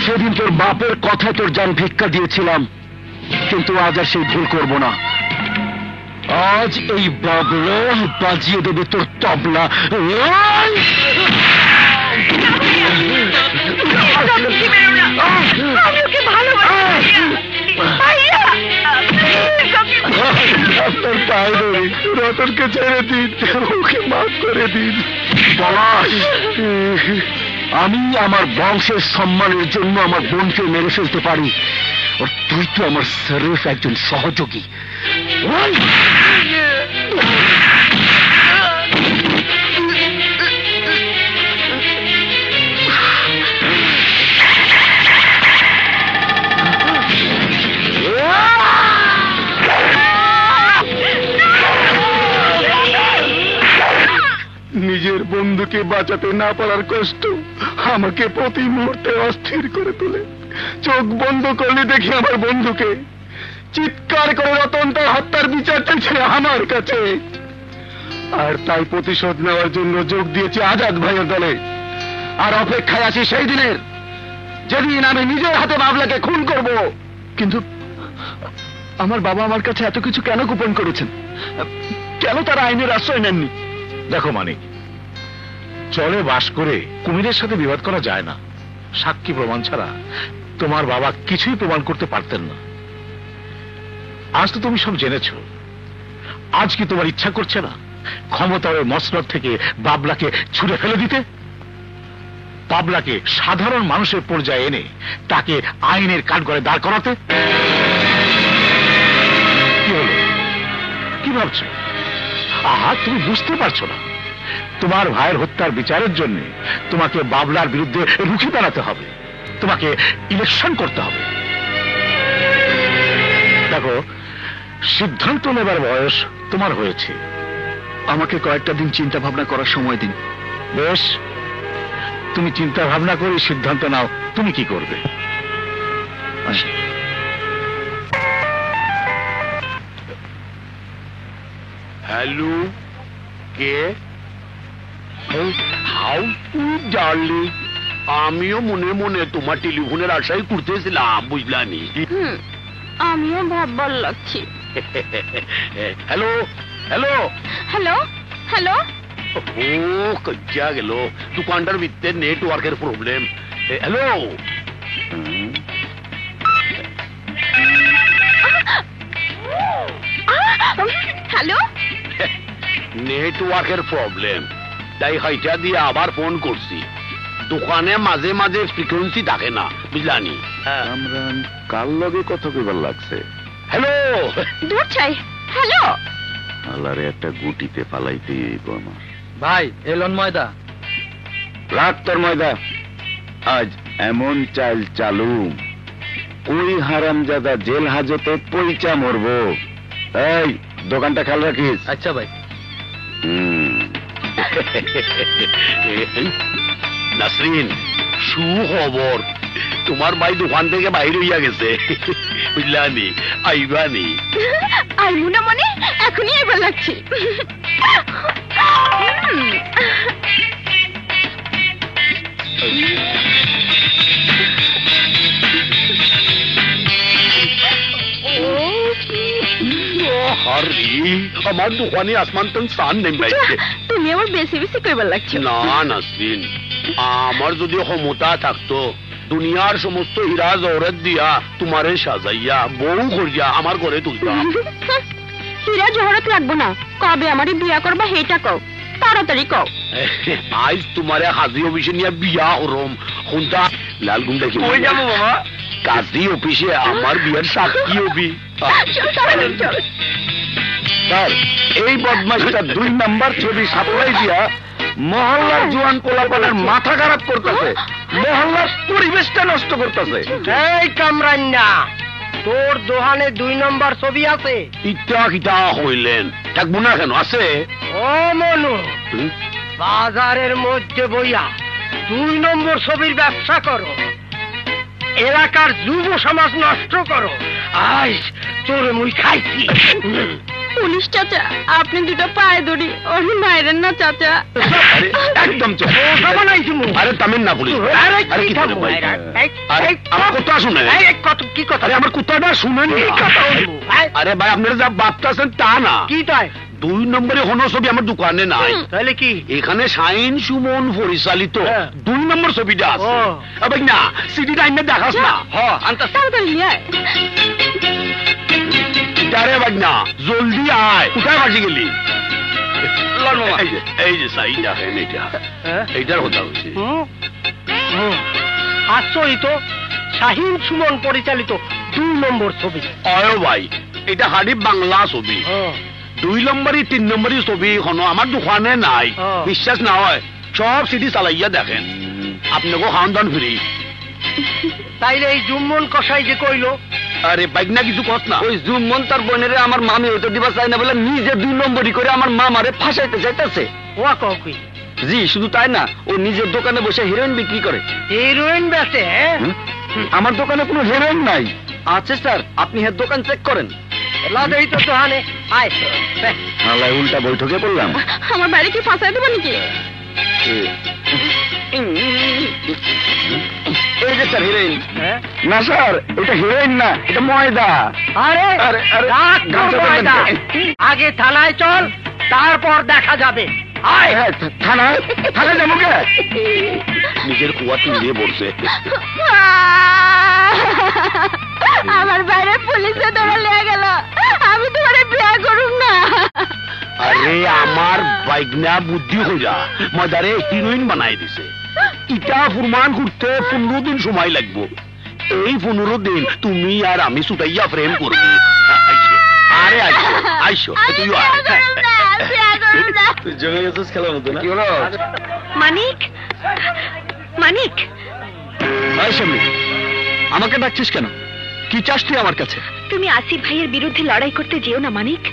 সেদিন তোর বাপের কথায় তোর জান ভিক্ষা দিয়েছিলাম, কিন্তু আজ আর সেই ভুল করব না। আজ এই বাবলা বাজিয়ে দেবে তোর তবলা। আমি ওকে ভালোবাসি ভাইয়া। আপনার পায়ে ধরে রতনকে ছেড়ে দিন, ওকে মাফ করে দিন। পলাশ, আমি আমার বংশের সম্মানের জন্য আমার বোনকে মেরে ফেলতে পারি, আর তুই তো আমার স্রেফ একজন সহযোগী। নিজের বন্ধুকে বাঁচাতে না পারার কষ্ট আমাকে প্রতি মুহূর্তে অস্থির করে তোলে। চোখ বন্ধ করলে দেখি আমার বন্ধুকে, চিৎকার করে রতন তার হত্যার বিচার চাইছে আমার কাছে। আর তাই প্রতিশোধ নেওয়ার জন্য যোগ দিয়েছি আজাদ ভাইয়ের দলে। আর অপেক্ষায় আছি সেই দিনের, যেদিন আমি নিজের হাতে বাবলাকে খুন করব। কিন্তু আমার বাবা আমার কাছে এত কিছু কেন গোপন করেছেন? কেন তারা আইনের আশ্রয় নেননি? দেখো মানিক, চলে বাস করে কুমিরের সাথে বিবাদ করা যায় না। সাক্ষী প্রমাণ ছাড়া তোমার বাবা কিছুই প্রমাণ করতে পারতেন না। আজ তো তুমি সব জেনেছো, আজ কি তোমার ইচ্ছা করছে না ক্ষমতার মসনদ থেকে বাবলাকে ছুঁড়ে ফেলে দিতে? বাবলাকে সাধারণ মানুষের পর্যায়ে এনে তাকে আইনের কাঠগড়ায় দাঁড় করাতে? কি হলো, কি ভাবছো? আহা, তুমি বুঝতে পারছো না? তোমার ভাইয়ের হত্যার বিচারের জন্য তোমাকে বাবলার বিরুদ্ধে রুখে দাঁড়াতে হবে, তোমাকে ইলেকশন করতে হবে। দেখো, সিদ্ধান্ত নেবার বয়স তোমার হয়েছে। আমাকে কয়েকটা দিন চিন্তা ভাবনা করার সময় দিন। বেশ, তুমি চিন্তা ভাবনা করে সিদ্ধান্ত নাও তুমি কি করবে। Hello, K? How to darling, আমিও মনে মনে তোমার টেলিফোনের আশাই করতেছিলাম, বুঝলানি? আমিও ভাববার লাগছি। হ্যালো হ্যালো হ্যালো হ্যালো, ও কজ্জা গেল, দোকানটার ভিতরে নেটওয়ার্কের প্রবলেম। হ্যালো, হ্যালো, নেটওয়ার্কের প্রবলেম, তাই হাইটা দিয়ে আবার ফোন করছি। দোকানে মাঝে মাঝে ফ্রিকোয়েন্সি থাকে না, বুঝলানি? আমরা কার লগে কথা কইবার লাগছে? হ্যালো, দূর চাই। হ্যালো, আল্লাহরে একটা গুটিতে পালাইতে আমার। ভাই এলন ময়দা। রাত তোর ময়দা, আজ এমন চাল চালু ওই হারামজাদা জেল হাজতে পইচা মরবো। এই দোকানটা খেয়াল রাখিস। আচ্ছা ভাই। নাসরিন, সুখবর, তোমার ভাই দোকান থেকে বাইরে হইয়া গেছে, বুঝলানি? আইবানি? আইমু না মানে এখনই আইবার লাগছি। আমার দোকানে আসমান তো সান নেই পাইছে। তুমি আমার বেশি বেশি কইবার লাগছো। না নাসরিন, আমার যদি ক্ষমতা থাকতো দুনিয়ার সমস্ত হীরা জহরত দিয়া তোমারে সাজাইয়া বউ করিয়া আমার ঘরে তুলতাম। হীরা জহরত লাগবো না, কবে আমারে বিয়া করবা হেটা কও, তাড়াতাড়ি কও। আজ তোমারে হাজি অফিসে নিয়ে বিয়া হরম। শুনতা লাল গুন্ডা কি কই যাবো বাবা? কাজী অফিসে আমার বিয়ার সাক্ষী হবি। চল তাড়াতাড়ি চল। স্যার, এই বদমাশটা 2 নাম্বার ছবি সাপ্লাই দিয়া মহল্লার জোয়ান পোলাপানের মাথা খারাপ করতেছে, মহল্লার পরিবেশটা নষ্ট করতেছে। এই কামরান্না, তোর দোকানে 2 নম্বর ছবি আছে? ইটা কিটা হইলেন, থাকবো না কেন? আছে। ও মনু, বাজারের মধ্যে বইয়া 2 নম্বর ছবির ব্যবসা করো, এলাকার যুব সমাজ নষ্ট করো। আজ তোর মুই খাইছি। পুলিশ চাচা, আপনি দুটো পায়ে ধরি, ওর মায়ের না চাচা। আরে একদম চুপ। আরে তামিল না পুলিশ। আরে কি করে ভাই? আরে আমার কথা শুনে। কি কথা? আরে আমার কথাটা শুনেন। আরে ভাই, আপনারা যা ভাবতেছেন তা না। কি তাই? 2 নম্বরে হনো ছবি আমার দোকানে নাই। তাহলে কি? এখানে শাইন সুমন পরিচালিত 2 নম্বর ছবিটা আছে। ও। ভাই না, সিডি টাইমে দেখাস না। হ্যাঁ, আনতা। তাড়াতাড়ি নিয়ে আয়। আরে ভাই না, জলদি আয়। কোথায় বাজি গেলি? এই যে সাই দেখেন, এইটার কথা হচ্ছে। আসছই তো, শাহিন সুমন পরিচালিত 2 নম্বর ছবি। অয় ভাই, এটা হাড়ি বাংলা ছবি। 2 নম্বরই 3 নম্বরই ছবি হনো আমার দোকানে নাই। বিশ্বাস না হয় সব সিডি চালাইয়া দেখেন, আপনাকে খাওয়ান দান ফ্রি। তাইলে এই জুম্মন কষাই যে কইলো, আরে বাইক না কিছু কস না। ওই জুম্মন তার বোনেরে আমার মামি হইতে দিবা চাই না বলে নিজে 2 নম্বরই করে আমার মামারে ফাঁসাইতে চাইতেছে। ও কও কি? জি, শুধু তাই না, ও নিজের দোকানে বসে হিরোইন বিক্রি করে। হিরোইন বেচে? আমার দোকানে কোনো হিরোইন নাই। আছে স্যার, আপনি এর দোকান চেক করেন। লদেই তো দোহানে আয় আল্লাহ উল্টা বৈঠকে পড়লাম। আমার বাইরে কি ফাঁসাই দেবো নাকি? এই যে স্যার হিরোইন। হ্যাঁ? না স্যার, এটা হিরোইন না, এটা ময়দা। আরে আরে, আরে, রাগ গামছা করবো দেবেন না। না। আগে থানায় চল, তারপর দেখা যাবে। আয় হ্যাঁ, থানায় থানায় যাবো কে? নিজের কুয়া দিয়ে বলছে। আমার বাইরে পুলিশে ধরে লেগে গেল, আমি তোমার বিয়ে করুম না। আরে আমার বাইকনা বুদ্ধি হইয়া ময়দারে হিরোইন বানাই দিছে। ইটা প্রমাণ করতে 15 দিন সময় লাগবো। এই 15 দিন তুমি আর আমি ছুটাইয়া প্রেম করবি। আরে আইসো আইসো, তুই তুই জমে গেছিস খেলার মতো না? কি হলো মানিক, মানিক, আমাকে ডাকছিস কেন? কি চাস তুই আমার কাছে? তুমি আসিফ ভাইয়ের বিরুদ্ধে লড়াই করতে যেও না মানিক।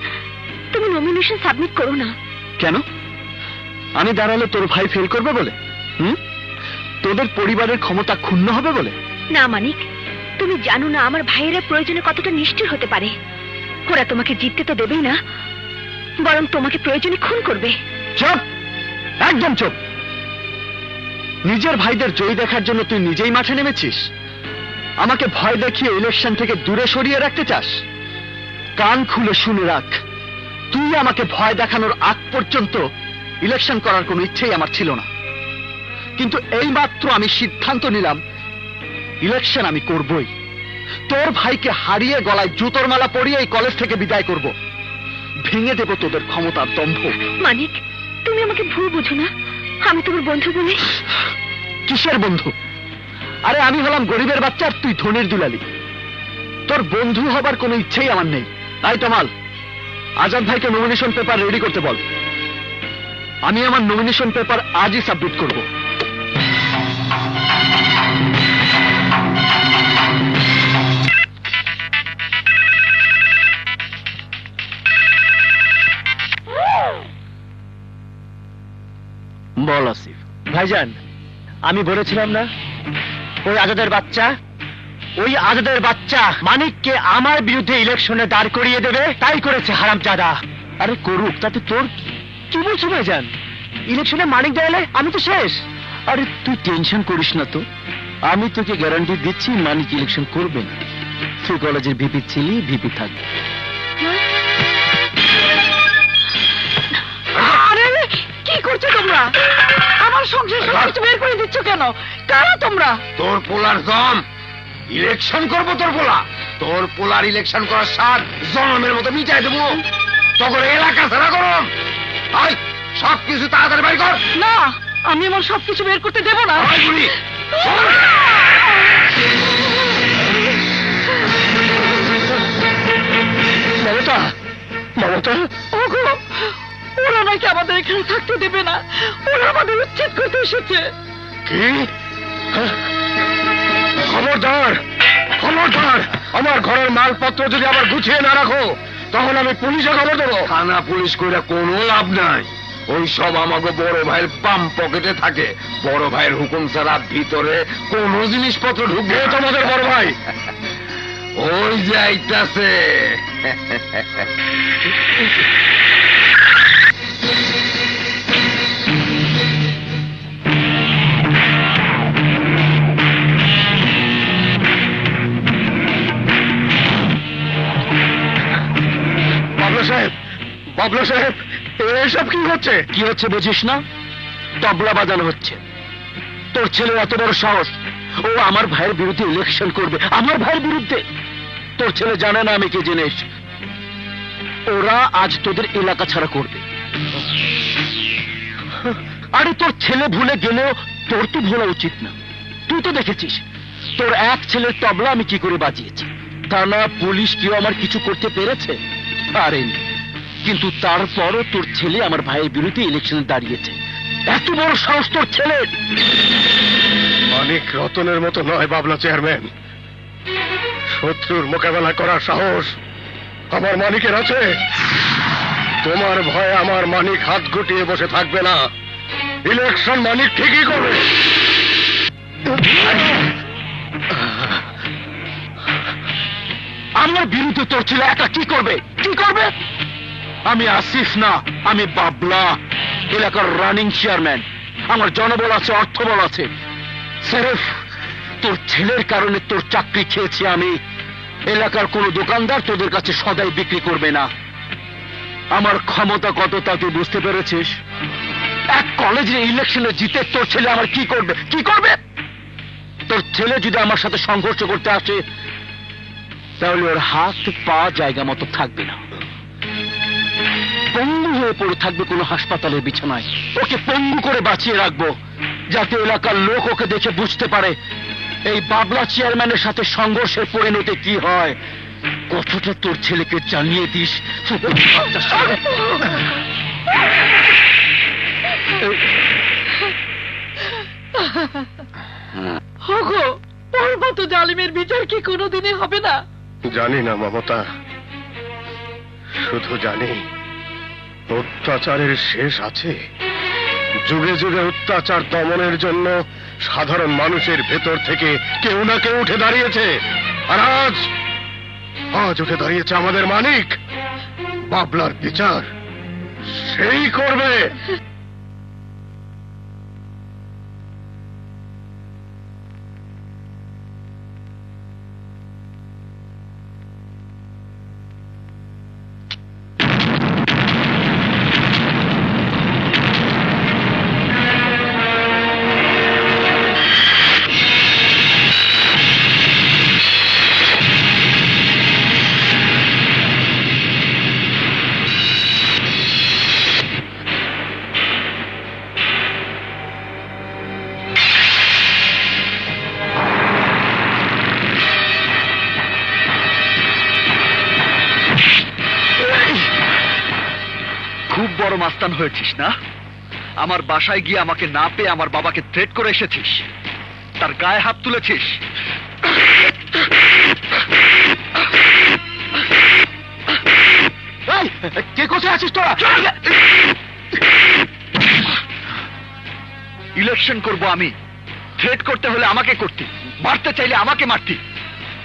তুমি নমিনেশন সাবমিট করো না। কেন? আমি দাঁড়ালে তোর ভাই ফেল করবে বলে? তোদের পরিবারের ক্ষমতা ক্ষুণ্ণ হবে বলে? না মানিক, তুমি জানো না আমার ভাইয়েরা প্রয়োজনে কতটা নিষ্ঠুর হতে পারে। ওরা তোমাকে জিততে তো দেবেই না, বরং তোমাকে প্রয়োজনে খুন করবে। চুপ, একদম চুপ। নিজের ভাইদের জয়ী দেখার জন্য তুই নিজেই মাঠে নেমেছিস। আমাকে ভয় দেখিয়ে ইলেকশন থেকে দূরে সরিয়ে রাখতে চাস? কান খুলে শুনে রাখ, তুই আমাকে ভয় দেখানোর আগ পর্যন্ত ইলেকশন করার কোনো ইচ্ছেই আমার ছিল না। কিন্তু এই মাত্র আমি সিদ্ধান্ত নিলাম ইলেকশন আমি করবই। তোর ভাইকে হারিয়ে গলায় জুতোর মালা পরিয়ে এই কলেজ থেকে বিদায় করব। ভেঙে দেব তোদের ক্ষমতার দম্ভ। মানিক, তুমি আমাকে ভুল বুঝো না, আমি তোমার বন্ধু বলে। কিসের বন্ধু? আরে আমি হলাম গরিবের বাচ্চা আর তুই ধনির দুলালি। তোর বন্ধু হবার কোনো ইচ্ছেই আমার নেই। তাই তমাল, আজাদ ভাইকে নমিনেশন পেপার রেডি করতে বল। আমি আমার নমিনেশন পেপার আজই সাবমিট করব। বল আসিফ। ভাইজান, আমি বলেছিলাম না ওই আজাদের বাচ্চা মানিককে আমার বিরুদ্ধে ইলেকশনে দাঁড় করিয়ে দেবে। তাই করেছে হারামজাদা। আরে করুক, তাতে তোর কি বলছো ভাইজান? ইলেকশনে মানিক দাঁড়ালে আমি তো শেষ। আরে তুই টেনশন করিস না তো, আমি তোকে গ্যারান্টি দিচ্ছি মানিক ইলেকশন করবে না। তুই কলেজের ভিপি ছিলি, ভিপি থাকবে। কি করছো তোমরা? আমার সংসার সবকিছু বের করে দিচ্ছ কেন? কারা তোমরা? তোর পোলার দম ইলেকশন করবো। তোর পোলার ইলেকশন করার স্বাদ জনমের মতো মিটাই দেবো। তখন এলাকা ছাড়া গরম। আয় সবকিছু তাড়াতাড়ি বাড়ি কর। না, আমি আমার সবকিছু বের করতে দেবো না। আয় বুড়ি, শোন। মমতা, ওগো, ওরা নাকি আমাদের এখানে থাকতে দেবে না। ওরা আমাদের উচ্ছেদ করতে এসেছে। কি? খবরদার, খবরদার! আমার ঘরের মালপত্র যদি আবার গুছিয়ে না রাখো, তখন আমি পুলিশে খবর দেবো। থানা পুলিশ কইরা কোনো লাভ নাই। ওই সব আমাকে বড় ভাইয়ের পাম পকেটে থাকে। বড় ভাইয়ের হুকুম ছাড়া ভিতরে কোনো জিনিসপত্র ঢুকবে। তোমাদের বড় ভাই ওই যাইতাছে। বাবলা সাহেব, এসব কি হচ্ছে? কি হচ্ছে বুঝিস না? তবলা বাজানো হচ্ছে। তোর ছেলে এত বড় সাহস, ও আমার ভাইয়ের বিরুদ্ধে ইলেকশন করবে। আমার ভাইয়ের বিরুদ্ধে? তোর ছেলে জানে না আমি কি জিনিস। ওরা আজ তোদের এলাকা ছাড়া করবে। আরে তোর ছেলে ভুলে গেলেও তোর তো ভোলা উচিত না। তুই তো দেখেছিস তোর এক ছেলের তবলা আমি কি করে বাজিয়েছি। থানা পুলিশ কেউ আমার কিছু করতে পেরেছে? পারেনি। কিন্তু তারপরও তোর ছেলে আমার ভাইয়ের বিরুদ্ধে ইলেকশনে দাঁড়িয়েছে। এত বড় সাহস তোর ছেলের! মানিক রতনের মতো নয় বাবলা চেয়ারম্যান। শত্রুর মোকাবেলা করার সাহস আমার মানিকের আছে। তোমার ভয়ে আমার মানিক হাত গুটিয়ে বসে থাকবে না। ইলেকশন মানিক ঠিকই করবে। আমার বিরুদ্ধে কিন্তু তোর ছেলে একা কি করবে, কি করবে? আমি আসিফ না, আমি বাবলা, এলাকার রানিং চেয়ারম্যান। আমার জনবল আছে, অর্থবল আছে। স্যারেফ তোর ছেলের কারণে তোর চাকরি খেয়েছি আমি। এলাকার কোনো দোকানদার তোদের কাছে সদাই বিক্রি করবে না। আমার ক্ষমতা কত তা তুই বুঝতে পেরেছিস? এক কলেজের ইলেকশনে জিতে তোর ছেলে আমার কি করবে, কি করবে? তোর ছেলে যদি আমার সাথে সংঘর্ষ করতে আসে তাহলে ওর হাত পা জায়গা মতো থাকবে না, পঙ্গু হয়ে পড়ে থাকবে কোনো হাসপাতালের বিছানায়। ওকে পঙ্গু করে বাঁচিয়ে রাখবো, যাতে এলাকার লোক ওকে দেখে বুঝতে পারে এই বাবলা চেয়ারম্যানের সাথে সংঘর্ষের পরিণতি কি হয়। কথাটা তোর ছেলেকে জানিয়ে দিস। হগো, পর্বত জালিমের বিচার কি কোনোদিনই হবে না? জানি না মমতা, শুধু জানি অত্যাচারের শেষ আছে। যুগে যুগে অত্যাচার দমনের জন্য সাধারণ মানুষের ভেতর থেকে কেউ না কেউ উঠে দাঁড়িয়েছে। আর আজ উঠে দাঁড়িয়েছে আমাদের মানিক। বাবলার বিচার সেই করবে। খুব বড় মাস্তান হয়েছিস না? আমার বাসায় গিয়ে আমাকে না পেয়ে আমার বাবাকে থ্রেট করে এসেছিস, তার গায়ে হাত তুলেছিস। কে কোথায় আছিস তোরা? ইলেকশন করব আমি, থ্রেট করতে হলে আমাকে করতি, মারতে চাইলে আমাকে মারতি।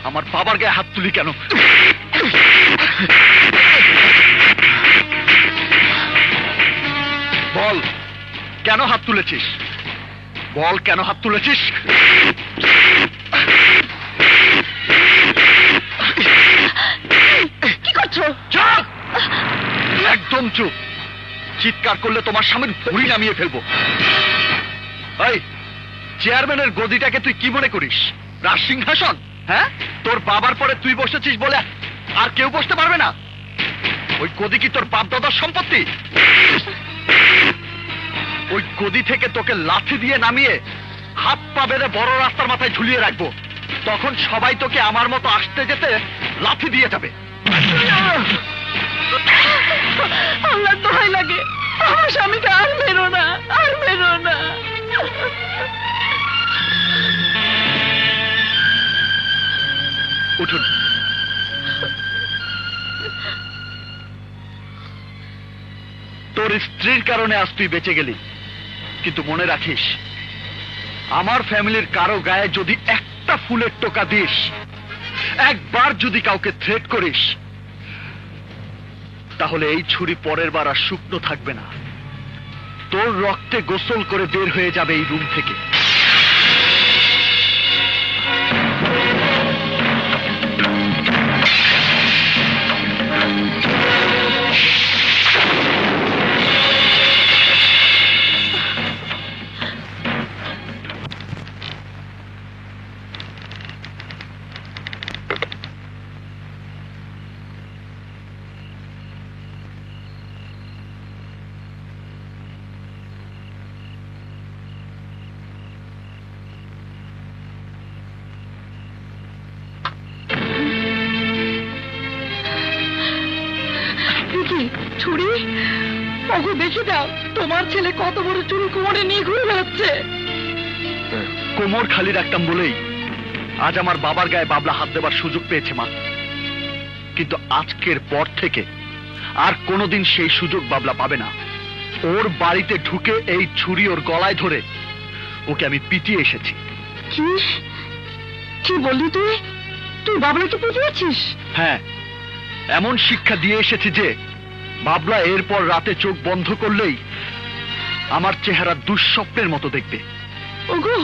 আমার বাবার গায়ে হাত তুলি কেন? বল, কেন হাত তুলেছিস? বল, কেন হাত তুলেছিস? কি করছো? চুপ! একদম চুপ। চিৎকার করলে তোমার সামনে ভুঁড়ি নামিয়ে ফেলবো। এই চেয়ারম্যানের গদিটাকে তুই কি মনে করিস? রাজসিংহাসন? হ্যাঁ, তোর বাবার পরে তুই বসেছিস বলে আর কেউ বসতে পারবে না? ওই গদি কি তোর বাপ দাদার সম্পত্তি? ওই গদি থেকে তোকে লাঠি দিয়ে নামিয়ে হাত পা বেঁধে বড় রাস্তার মাথায় ঝুলিয়ে রাখবো। তখন সবাই তোকে আমার মতো আসতে যেতে লাঠি দিয়ে যাবে। আল্লাহ দোহাই লাগে, আমার স্বামীকে আর মেরো না, আর মেরো না। উঠুন। তোর স্ত্রীর কারণে আজ তুই বেঁচে গেলি, কিন্তু মনে রাখিস, আমার ফ্যামিলির কারো গায়ে যদি একটা ফুলের টোকা দিস, একবার যদি কাউকে থ্রেট করিস, তাহলে এই ছুরি পরের বার আর শুকনো থাকবে না। তোর রক্তে গোসল করে বের হয়ে যাবে এই রুম থেকে। ছুরি, ওগো দেখে দাও, তোমার ছেলে কত বড় চুরি কোমরে নিয়ে ঘুরে বেড়াচ্ছে। কোমর খালি রাখতাম বলেই আজ আমার বাবার গায়ে বাবলা হাত দেবার সুযোগ পেয়েছে মা। কিন্তু আজকের পর থেকে আর কোনোদিন সেই সুযোগ বাবলা পাবে না। ওর বাড়িতে ঢুকে এই ছুরি ওর গলায় ধরে ওকে আমি পিটিয়ে এসেছি। কি কি বললি তুই? তুই বাবলাকে পিটিয়েছিস? হ্যাঁ, এমন শিক্ষা দিয়ে এসেছি যে বাবলা এরপর রাতে চোখ বন্ধ করলেই আমার চেহারা দুঃস্বপ্নের মতো দেখবে। ওগো,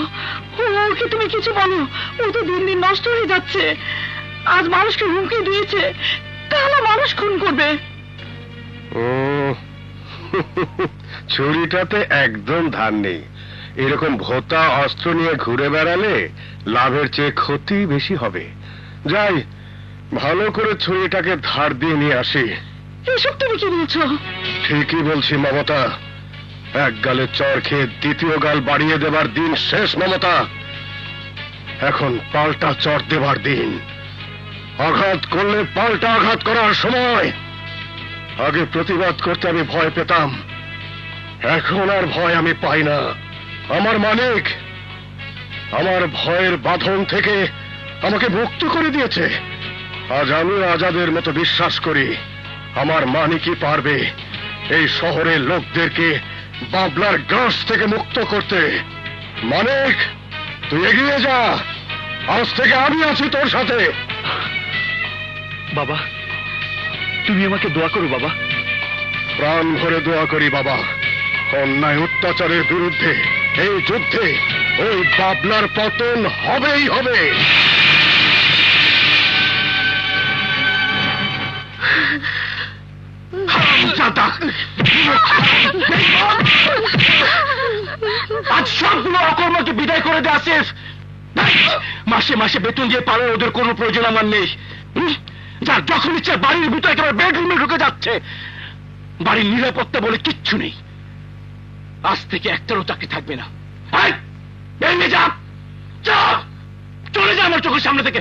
ওকে তুমি কিছু বলো, ও তো দিন দিন নষ্ট হয়ে যাচ্ছে। আজ মানুষকে হুমকি দিয়েছে, তাহলে মানুষ খুন করবে। ছুরিটাতে একদম ধার নেই। এরকম ভোতা অস্ত্র নিয়ে ঘুরে বেড়ালে লাভের চেয়ে ক্ষতি বেশি হবে। যাই, ভালো করে ছুরিটাকে ধার দিয়ে নিয়ে আসি। এসব তুমি কি বলছো? ঠিকই বলছি মমতা। এক গালে চর খেয়ে দ্বিতীয় গাল বাড়িয়ে দেবার দিন শেষ মমতা। এখন পাল্টা চর দেবার দিন। আঘাত করলে পাল্টা আঘাত করার সময়। আগে প্রতিবাদ করতে আমি ভয় পেতাম, এখন আর ভয় আমি পাই না। আমার মানিক আমার ভয়ের বাঁধন থেকে আমাকে মুক্ত করে দিয়েছে। আজ আমি আজাদের মতো বিশ্বাস করি আমার মানিকই পারবে এই শহরের লোকদেরকে বাবলার গ্রাস থেকে মুক্ত করতে। মানিক, তুই এগিয়ে যা, আজ থেকে আমি আছি তোর সাথে। বাবা, তুমি আমাকে দোয়া করো বাবা। প্রাণ ভরে দোয়া করি বাবা। অন্যায় অত্যাচারের বিরুদ্ধে এই যুদ্ধে ওই বাবলার পতন হবেই হবে। আজ সবগুলো অকর্মকে বিদায় করে দে আসিফ। মাসে মাসে বেতন দিয়ে পারে ওদের কোনো প্রয়োজন আমার নেই। যার যখন ইচ্ছা বাড়ির ভিতরে একেবারে বেডরুমে ঢুকে যাচ্ছে। বাড়ির নিরাপত্তা বলে কিচ্ছু নেই। আজ থেকে একটারও চাকরি থাকবে না। ভেঙে যা, চলে যা আমার চোখের সামনে থেকে।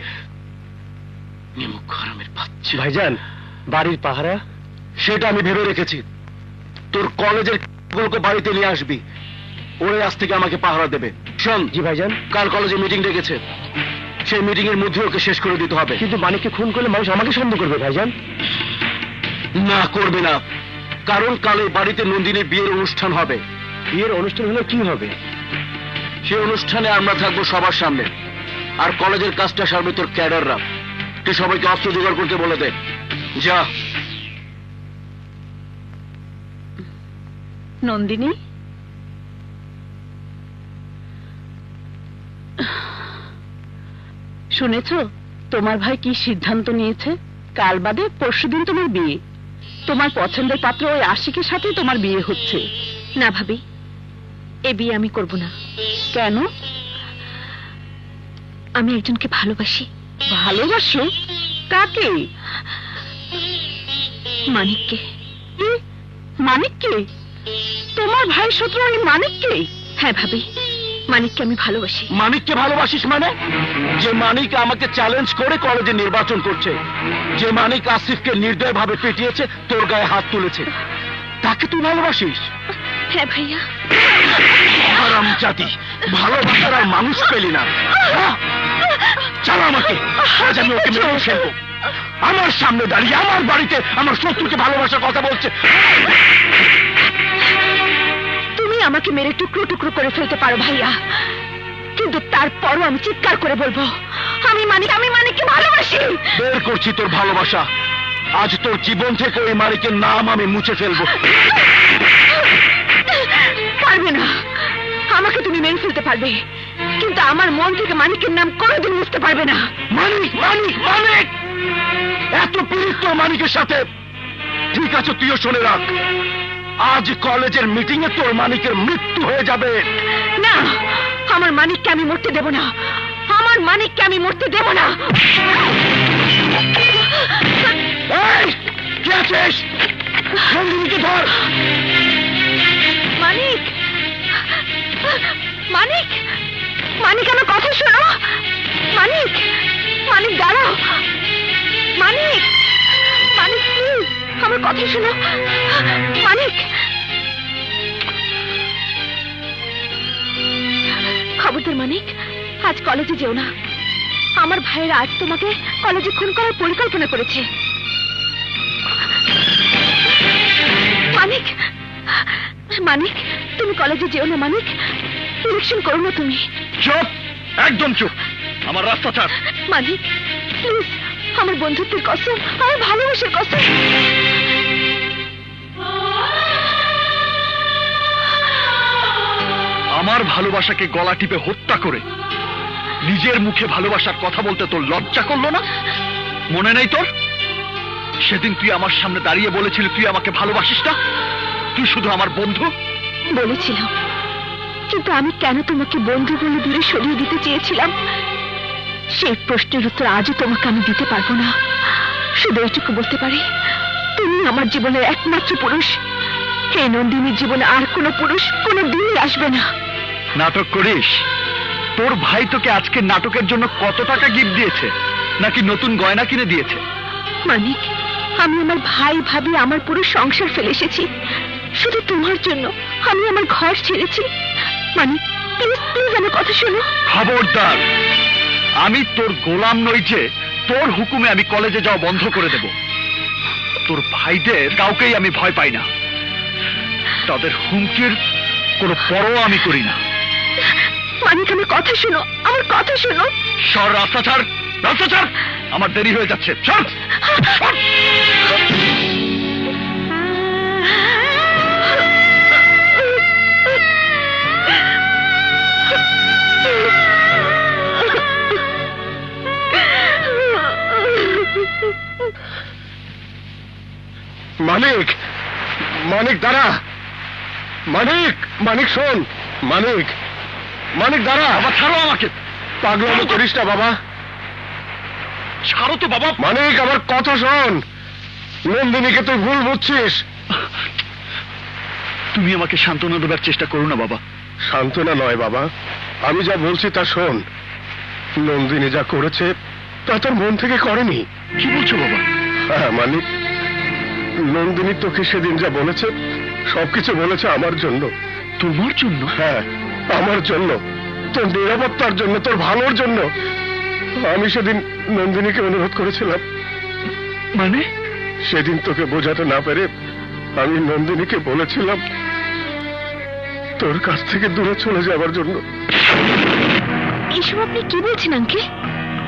নিমুখ হারামের বাচ্চা। ভাইজান, বাড়ির পাহারা? সেটা আমি ভেবে রেখেছি। তোর কলেজের গুলোকে বাড়িতে নিয়ে আসবি, ওরে আজ থেকে আমাকে পাহারা দেবে। শোন, জি ভাইজান। কাল কলেজে মিটিং ডেকেছে, সেই মিটিং এর মধ্যে ওকে শেষ করে দিতে হবে। কিন্তু মানিককে খুন করলে মানুষ আমাকে সন্দেহ করবে ভাইজান। না, করবে না, কারণ কাল এই বাড়িতে নন্দিনীর বিয়ের অনুষ্ঠান হবে। বিয়ের অনুষ্ঠান হলে কি হবে? সেই অনুষ্ঠানে আমরা থাকবো সবার সামনে, আর কলেজের কাজটা সারবে তোর ক্যাডাররা। তুই সবাইকে অস্ত্র জোগাড় করতে বলে দে। যা। নন্দিনী, শুনেছ তোমার ভাই কি সিদ্ধান্ত নিয়েছে? কাল বাদে পরশুদিন তোমার বিয়ে। তোমার পছন্দের পাত্র ওই আশিকের সাথে তোমার বিয়ে হচ্ছে। না ভাবি, এ বিয়ে আমি করব না। কেন? আমি একজনকে ভালোবাসি। ভালোবাসো? কাকে? মানিককে। মানিককে? তোমার ভাই শত্রু ওই মানিককে? হ্যাঁ ভাবি, মানিককে আমি ভালোবাসি। মানিককে ভালোবাসিস মানে? যে মানিক আমাকে চ্যালেঞ্জ করে কলেজে নির্বাচন করছে, যে মানিক আসিফকে নির্দয়ভাবে পিটিয়েছে, তোর গায়ে হাত তুলেছে, তাকে তুই ভালোবাসিস? হ্যাঁ ভাইয়া। হারামজাদি, ভালোবাসার আর মানুষ পেলি না। চল আমাকে, আজ আমি ওকে মেরে ফেলবো। আমার সামনে দাঁড়িয়ে আমার বাড়িতে আমার শত্রুকে ভালোবাসার কথা বলছে। তুমি আমাকে মেরে টুকরো টুকরো করে ফেলতে পারো ভাইয়া, কিন্তু তারপরও আমি চিৎকার করে বলবো আমি মানিককে ভালোবাসি। বের করছি তোর ভালোবাসা। আজ তোর জীবন থেকে ওই মানিকের নাম আমি মুছে ফেলবো। পারবে না, আমাকে তুমি মেরে ফেলতে পারবে, কিন্তু আমার মন থেকে মানিকের নাম কোনোদিন মুছতে পারবে না। মানিক, মানিক, মানিক, এত পীড়িত মানিকের সাথে। ঠিক আছে, তুইও শুনে রাখ, আজ কলেজের মিটিং এ তোর মানিকের মৃত্যু হয়ে যাবে। না, আমার মানিককে আমি মরতে দেব না। আমার মানিককে আমি মরতে দেব না। এই, কে আছিস? নন্দিনীকে ধর। মানিক, মানিক, মানিক, আমার কথা শোনো। মানিক, মানিক দাঁড়াও। মানিক, মানিক প্লিজ আমার কথা শোনো। মানিক, খবরদার মানিক, আজ কলেজে যেও না। আমার ভাইয়েরা আজ তোমাকে কলেজে খুন করার পরিকল্পনা করেছে। মানিক, মানিক, তুমি কলেজে যেও না। মানিক, ইলেকশন করো না তুমি। চুপ, একদম চুপ, আমার রাস্তা ছাড়। মানিক প্লিজ আমার বন্ধুত্বের কসম, আমার ভালোবাসার কসম। আমার ভালোবাসাকে গলা টিপে হত্যা করে নিজের মুখে ভালোবাসার কথা বলতে তোর লজ্জা করলো না? মনে নেই তোর? সেদিন তুই আমার সামনে দাঁড়িয়ে বলেছিলি তুই আমাকে ভালোবাসিস না, তুই শুধু আমার বন্ধু। বলেছিলাম, কিন্তু আমি কেন তোমাকে বন্ধু বলে দূরে সরিয়ে দিতে চেয়েছিলাম সেই প্রশ্নের উত্তর আজও তোমাকে আমি দিতে পারবো না। শুধু এইটুকু বলতে পারি, তুমি আমার জীবনের একমাত্র পুরুষ। এই নন্দিনীর জীবনে আর কোনো পুরুষ কোনো দিনই আসবে না। নাটক করিস? তোর ভাই তোকে আজকে নাটকের জন্য কত টাকা গিফট দিয়েছে, নাকি নতুন গয়না কিনে দিয়েছে? মানিক, আমি আমার ভাই ভাবি আমার পুরো সংসার ফেলে এসেছি শুধু তোমার জন্য। আমি আমার ঘর ছেড়েছি। মানিক, প্লিজ প্লিজ আমার কথা শোনো। খবরদার, আমি তোর গোলাম নই যে তোর হুকুমে আমি কলেজে যাওয়া বন্ধ করে দেব। তোর ভাইদের কাউকেই আমি ভয় পাই না, তাদের হুমকির কোনো পরোয়া আমি করি না। মানিক, আমার কথা শোনো, আমার কথা শোনো। সর, রাস্তা ছাড়, রাস্তা ছাড়, আমার দেরি হয়ে যাচ্ছে। সর, সর। মানিক, মানিক দাঁড়া। মানিক, মানিক শোন। মানিক, মানিক দাঁড়া। বাবা ছাড়ো আমাকে। পাগলামি করিস না বাবা। ছাড়ো তো বাবা। মানিক, আমার কথা শোন। নন্দিনীকে তুই ভুল বুঝছিস। তুমি আমাকে সান্ত্বনা দেবার চেষ্টা করো না বাবা। সান্ত্বনা নয় বাবা, আমি যা বলছি তা শোন। নন্দিনী যা করেছে তা তোর মন থেকে করেনি। কি বলছো বাবা? হ্যাঁ মানিক, নন্দিনী তোকে সেদিন যা বলেছে সবকিছু বলেছে আমার জন্য। তোমার জন্য? হ্যাঁ, আমার জন্য, তোর নিরাপত্তার জন্য, তোর ভালোর জন্য। আমি সেদিন নন্দিনীকে অনুরোধ করেছিলাম। মানে? সেদিন তোকে বোঝাতে না পেরে আমি নন্দিনীকে বলেছিলাম তোর কাছ থেকে দূরে চলে যাবার জন্য। এসব আপনি কি বলছেন আঙ্কেল?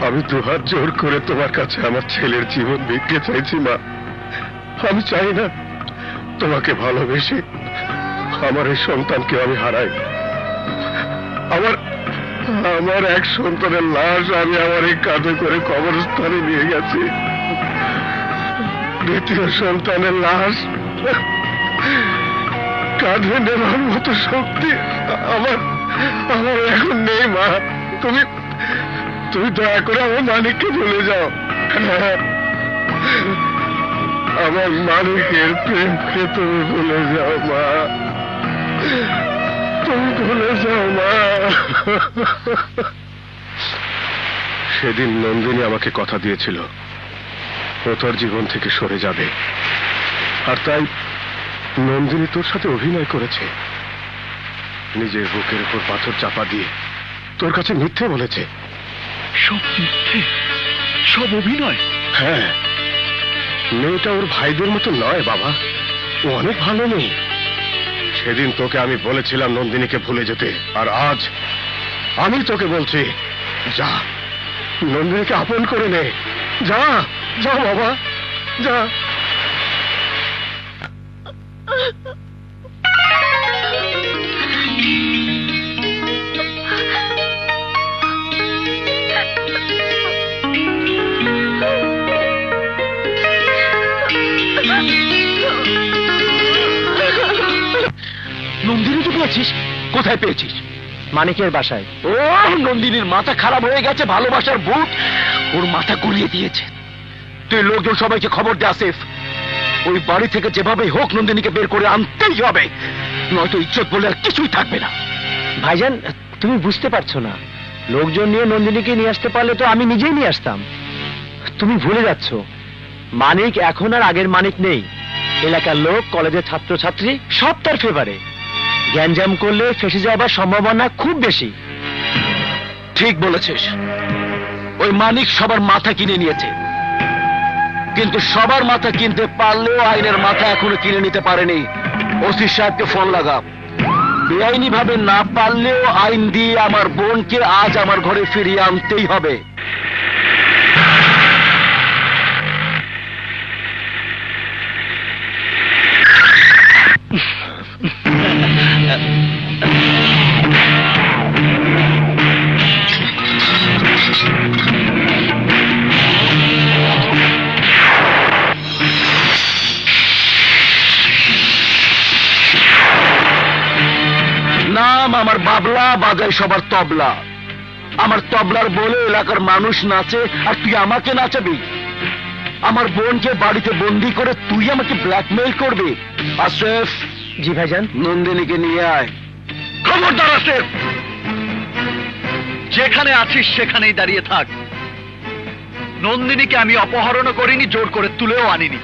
আমি দুহাত জোর করে তোমার কাছে আমার ছেলের জীবন ভিক্ষে চাইছি মা। আমি চাই না তোমাকে ভালোবেসে আমার এই সন্তানকে আমি হারাই। আমার এক সন্তানের লাশ আমি আমার এই কাঁধে করে কবরস্থানে নিয়ে গেছি। দ্বিতীয় সন্তানের লাশ কাঁধে নেওয়ার মতো শক্তি আমার এখন নেই মা। তুমি দয়া করে আমার মানিককে ভুলে যাও। আমার মানিকের প্রেমকে তুমি ভুলে যাও মা, তুমি ভুলে যাও মা। সেদিন নন্দিনী আমাকে কথা দিয়েছিল ও তোর জীবন থেকে সরে যাবে, আর তাই নন্দিনী তোর সাথে অভিনয় করেছে। নিজের বুকের উপর পাথর চাপা দিয়ে তোর কাছে মিথ্যে বলেছে। সব মিথ্যে, সব অভিনয়? হ্যাঁ, মেয়েটা ওর ভাইদের মতো নয় বাবা, ও অনেক ভালো মেয়ে। সেদিন তোকে আমি বলেছিলাম নন্দিনীকে ভুলে যেতে, আর আজ আমি তোকে বলছি যা, নন্দিনীকে আপন করে নে। যা যা বাবা, যা। নন্দিনীকে পেয়েছিস? কোথায় পেয়েছিস? মানিকের বাসায়। ও, নন্দিনীর মাথা খারাপ হয়ে গেছে, ভালোবাসার ভূত ওর মাথা গলিয়ে দিয়েছে। তুই লোকজন সবাইকে খবর দে আসিফ, ওই বাড়ি থেকে যেভাবে হোক নন্দিনীকে বের করে আনতেই হবে, নয়তো ইজ্জত বলে আর কিছুই থাকবে না। ভাইজান, তুমি বুঝতে পারছো না, লোকজন নিয়ে নন্দিনীকে নিয়ে আসতে পারলে তো আমি নিজেই নিয়ে আসতাম। তুমি ভুলে যাচ্ছ, মানিক এখন আর আগের মানিক নেই। এলাকার লোক, কলেজের ছাত্রছাত্রী সব তার ফেভারে। গ্যাঞ্জাম করলে ফেসে যাবার সম্ভাবনা খুব বেশি। ঠিক বলেছিস, ওই মানিক সবার মাথা কিনে নিয়েছে, কিন্তু সবার মাথা কিনতে পারলেও আইনের মাথা এখনো কিনে নিতে পারেনি। ওসি সাহেবকে ফোন লাগা। বেআইনি ভাবে না পারলেও আইন দিয়ে আমার বোনকে আজ আমার ঘরে ফিরিয়ে আনতেই হবে। বাজাই সবার তবলা, আমার তবলার বলে এলাকার মানুষ নাচে, আর তুই আমাকে নাচাবি? আমার বোনকে বাড়িতে বন্দি করে তুই আমাকে ব্ল্যাকমেইল করবি? আশরাফ। জি ভাইজান। নন্দিনীকে নিয়ে আয়। খবরদার আসিফ, যেখানে আছিস সেখানেই দাঁড়িয়ে থাক। নন্দিনীকে আমি অপহরণও করিনি, জোর করে তুলেও আনিনি।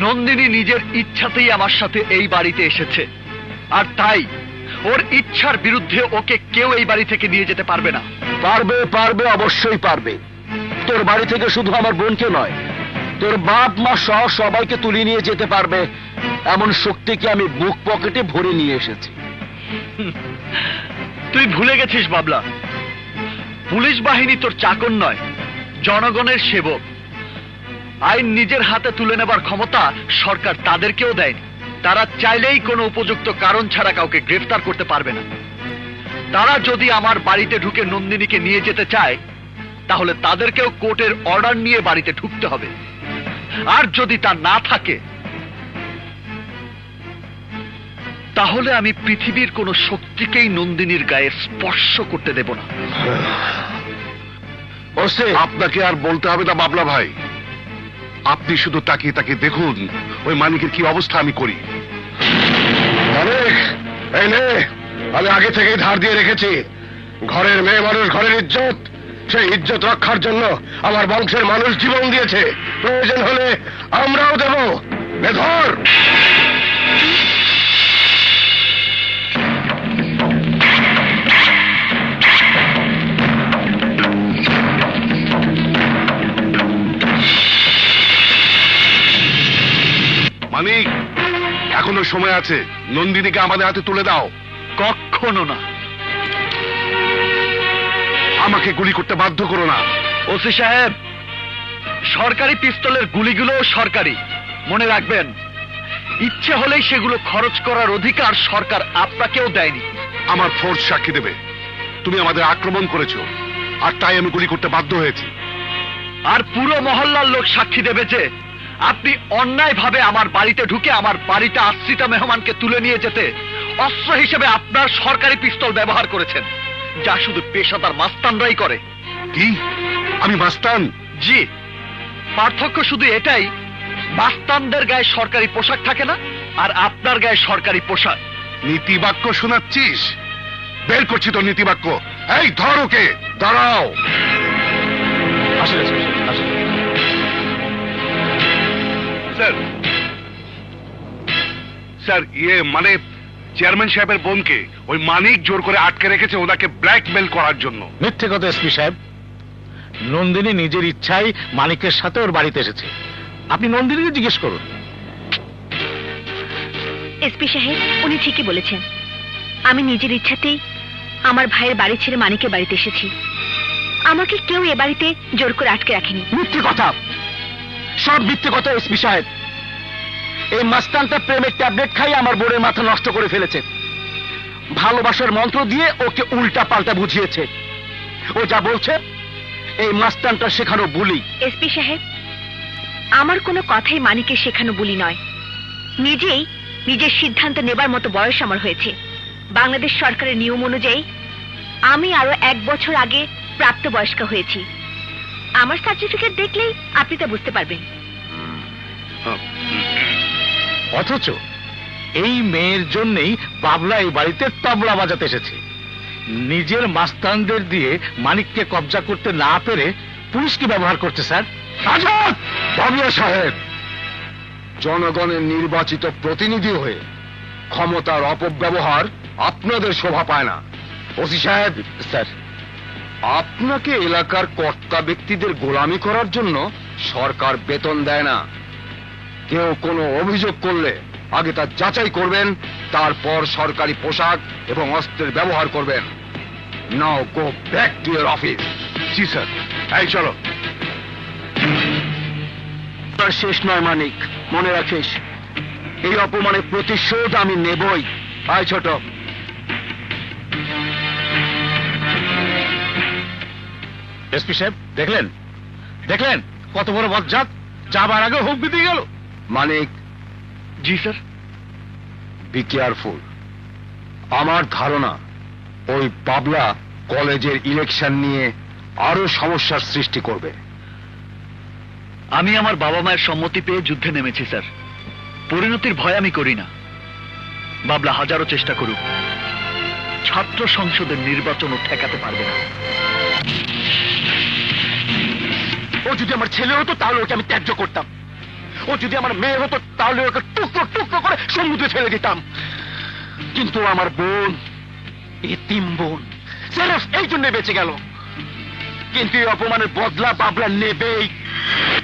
নন্দিনী নিজের ইচ্ছাতেই আমার সাথে এই বাড়িতে এসেছে, আর তাই ওর ইচ্ছার বিরুদ্ধে ওকে কেউ এই বাড়ি থেকে নিয়ে যেতে পারবে না। পারবে, পারবে, অবশ্যই পারবে। তোর বাড়ি থেকে শুধু আমার বোনকে নয়, তোর বাপ মা সহ সবাইকে তুলে নিয়ে যেতে পারবে। এমন শক্তিকে আমি বুক পকেটে ভরে নিয়ে এসেছি। তুই ভুলে গেছিস বাবলা, পুলিশ বাহিনী তোর চাকর নয়, জনগণের সেবক। আইন নিজের হাতে তুলে নেবার ক্ষমতা সরকার তাদেরকেও দেয়নি। তারা চাইলেই কোনো উপযুক্ত কারণ ছাড়া কাউকে গ্রেফতার করতে পারবে না। তারা যদি আমার বাড়িতে ঢুকে নন্দিনীকে নিয়ে যেতে চায়, তাহলে তাদেরকেও কোর্টের অর্ডার নিয়ে বাড়িতে ঢুকতে হবে। আর যদি তা না থাকে, তাহলে আমি পৃথিবীর কোন শক্তিকেই নন্দিনীর গায়ে স্পর্শ করতে দেব না। আপনাকে আর বলতে হবে না বাবলা ভাই, আপনি শুধু তাকিয়ে তাকিয়ে দেখুন ওই মানিকের কি অবস্থা আমি করি। আমি আগে থেকেই ধার দিয়ে রেখেছি। ঘরের মেয়ে মানুষ ঘরের ইজ্জত, সেই ইজ্জত রক্ষার জন্য আমার বংশের মানুষ জীবন দিয়েছে। প্রয়োজন হলে আমরাও দেব। বেধর মানিক, এখনো সময় আছে, নন্দিনীকে আমাদের হাতে তুলে দাও। কখনো না। আমাকে গুলি করতে বাধ্য করো না। ওসি সাহেব, সরকারি পিস্তলের গুলিগুলোও সরকারি, মনে রাখবেন। ইচ্ছে হলেই সেগুলো খরচ করার অধিকার সরকার আপনাকেও দেয়নি। আমার ফোর্স সাক্ষী দেবে তুমি আমাদের আক্রমণ করেছো, আর তাই আমি গুলি করতে বাধ্য হয়েছি। আর পুরো মহল্লার লোক সাক্ষী দেবে যে আপনি অন্যায়ভাবে আমার বাড়িতে ঢুকে আমার বাড়িতে আশ্রিত মেহমানকে তুলে নিয়ে যেতে অস্ত্র হিসেবে আপনার সরকারি পিস্তল ব্যবহার করেছেন, যা শুধু পেশাদার মাস্তানরাই করে। কি? আমি মাস্তান? জি, পার্থক্য শুধু এটাই, মাস্তানদের গায়ে সরকারি পোশাক থাকে না, আর আপনার গায়ে সরকারি পোশাক। নীতিবাক্য শোনাচ্ছিস? বের করছি তো নীতিবাক্য। এই ধর ওকে। দাঁড়াও। আসলে আসলে স্যার, স্যার, মানে চেয়ারম্যান সাহেবের বোনকে ওই মানিক জোর করে আটকে রেখেছে ওনাকে ব্ল্যাকমেল করার জন্য। মিথ্যে কথা এসপি সাহেব। নন্দিনী নিজের ইচ্ছায় মানিকের সাথে ওর বাড়িতে এসেছে। আপনি নন্দিনীকে জিজ্ঞেস করুন। এসপি সাহেব, উনি ঠিকই বলেছেন। আমি নিজের ইচ্ছাতেই আমার ভাইয়ের বাড়ি ছেড়ে মানিকের বাড়িতে এসেছি। আমাকে কেউ এ বাড়িতে জোর করে আটকে রাখেনি। মিথ্যে কথা, সব মিথ্যে কথা এসপি সাহেব। এই মাস্তানটা প্রেমের ট্যাবলেট খাই আমার বোনের মাথা নষ্ট করে ফেলেছে। ভালোবাসার মন্ত্র দিয়ে ওকে উল্টা পাল্টা বুঝিয়েছে। ও যা বলছে এই মাস্তানটা শেখানো বুলি। এসপি সাহেব, আমার কোনো কথাই মানিকে শেখানো বুলি নয়। নিজেই নিজের সিদ্ধান্ত নেবার মতো বয়স আমার হয়েছে। বাংলাদেশ সরকারের নিয়ম অনুযায়ী আমি আরো 1 বছর আগে প্রাপ্তবয়স্ক হয়েছি। আমার সার্টিফিকেট দেখলেই আপনি তা বুঝতে পারবেন। অথচ এই মেয়ের জন্যই বাবলা এই বাড়িতে তবলা বাজাতে এসেছে। নিজের মাস্তানদের দিয়ে মানিককে কবজা করতে না পেরে পুলিশকে ব্যবহার করছে। স্যার, আজাদ! বাবলা সাহেব, জনগণের নির্বাচিত প্রতিনিধি হয়ে ক্ষমতার অপব্যবহার আপনাদের শোভা পায় না। ওসি সাহেব, স্যার, আপনাকে এলাকার কর্তা ব্যক্তিদের গোলামি করার জন্য সরকার বেতন দেয় না। কেউ কোনো অভিযোগ করলে আগে তা যাচাই করবেন, তারপর সরকারি পোশাক এবং অস্ত্রের ব্যবহার করবেন। Now go back to your office. জি স্যার। এই চলো। তার শেষ নয় মানিক, মনে রাখিস এই অপমানের প্রতিশোধ আমি নেবই। আয় ছোট। এসপি সাহেব, দেখলেন দেখলেন কত বড় বজ্জাত, যাবার আগে হুমকি দিয়ে গেল। মানিক। জি স্যার। Be careful. আমার ধারণা ওই বাবলা কলেজের ইলেকশন নিয়ে আরো সমস্যার সৃষ্টি করবে। আমি আমার বাবা মায়ের সম্মতি পেয়ে যুদ্ধে নেমেছি স্যার। পরিণতির ভয় আমি করি না। বাবলা হাজারো চেষ্টা করুক, ছাত্র সংসদের নির্বাচনও ঠেকাতে পারবে না। ও যদি আমার ছেলে হতো তাহলে ওকে আমি ত্যায্য করতাম। ও যদি আমার মেয়ে হতো তাহলে ওকে টুকরো টুকরো করে সমুদ্রে ফেলে দিতাম। কিন্তু আমার বোন, এতিম বোন, সেরফ এই জন্য বেঁচে গেল। কিন্তু এই অপমানের বদলা বাবলা নেবেই।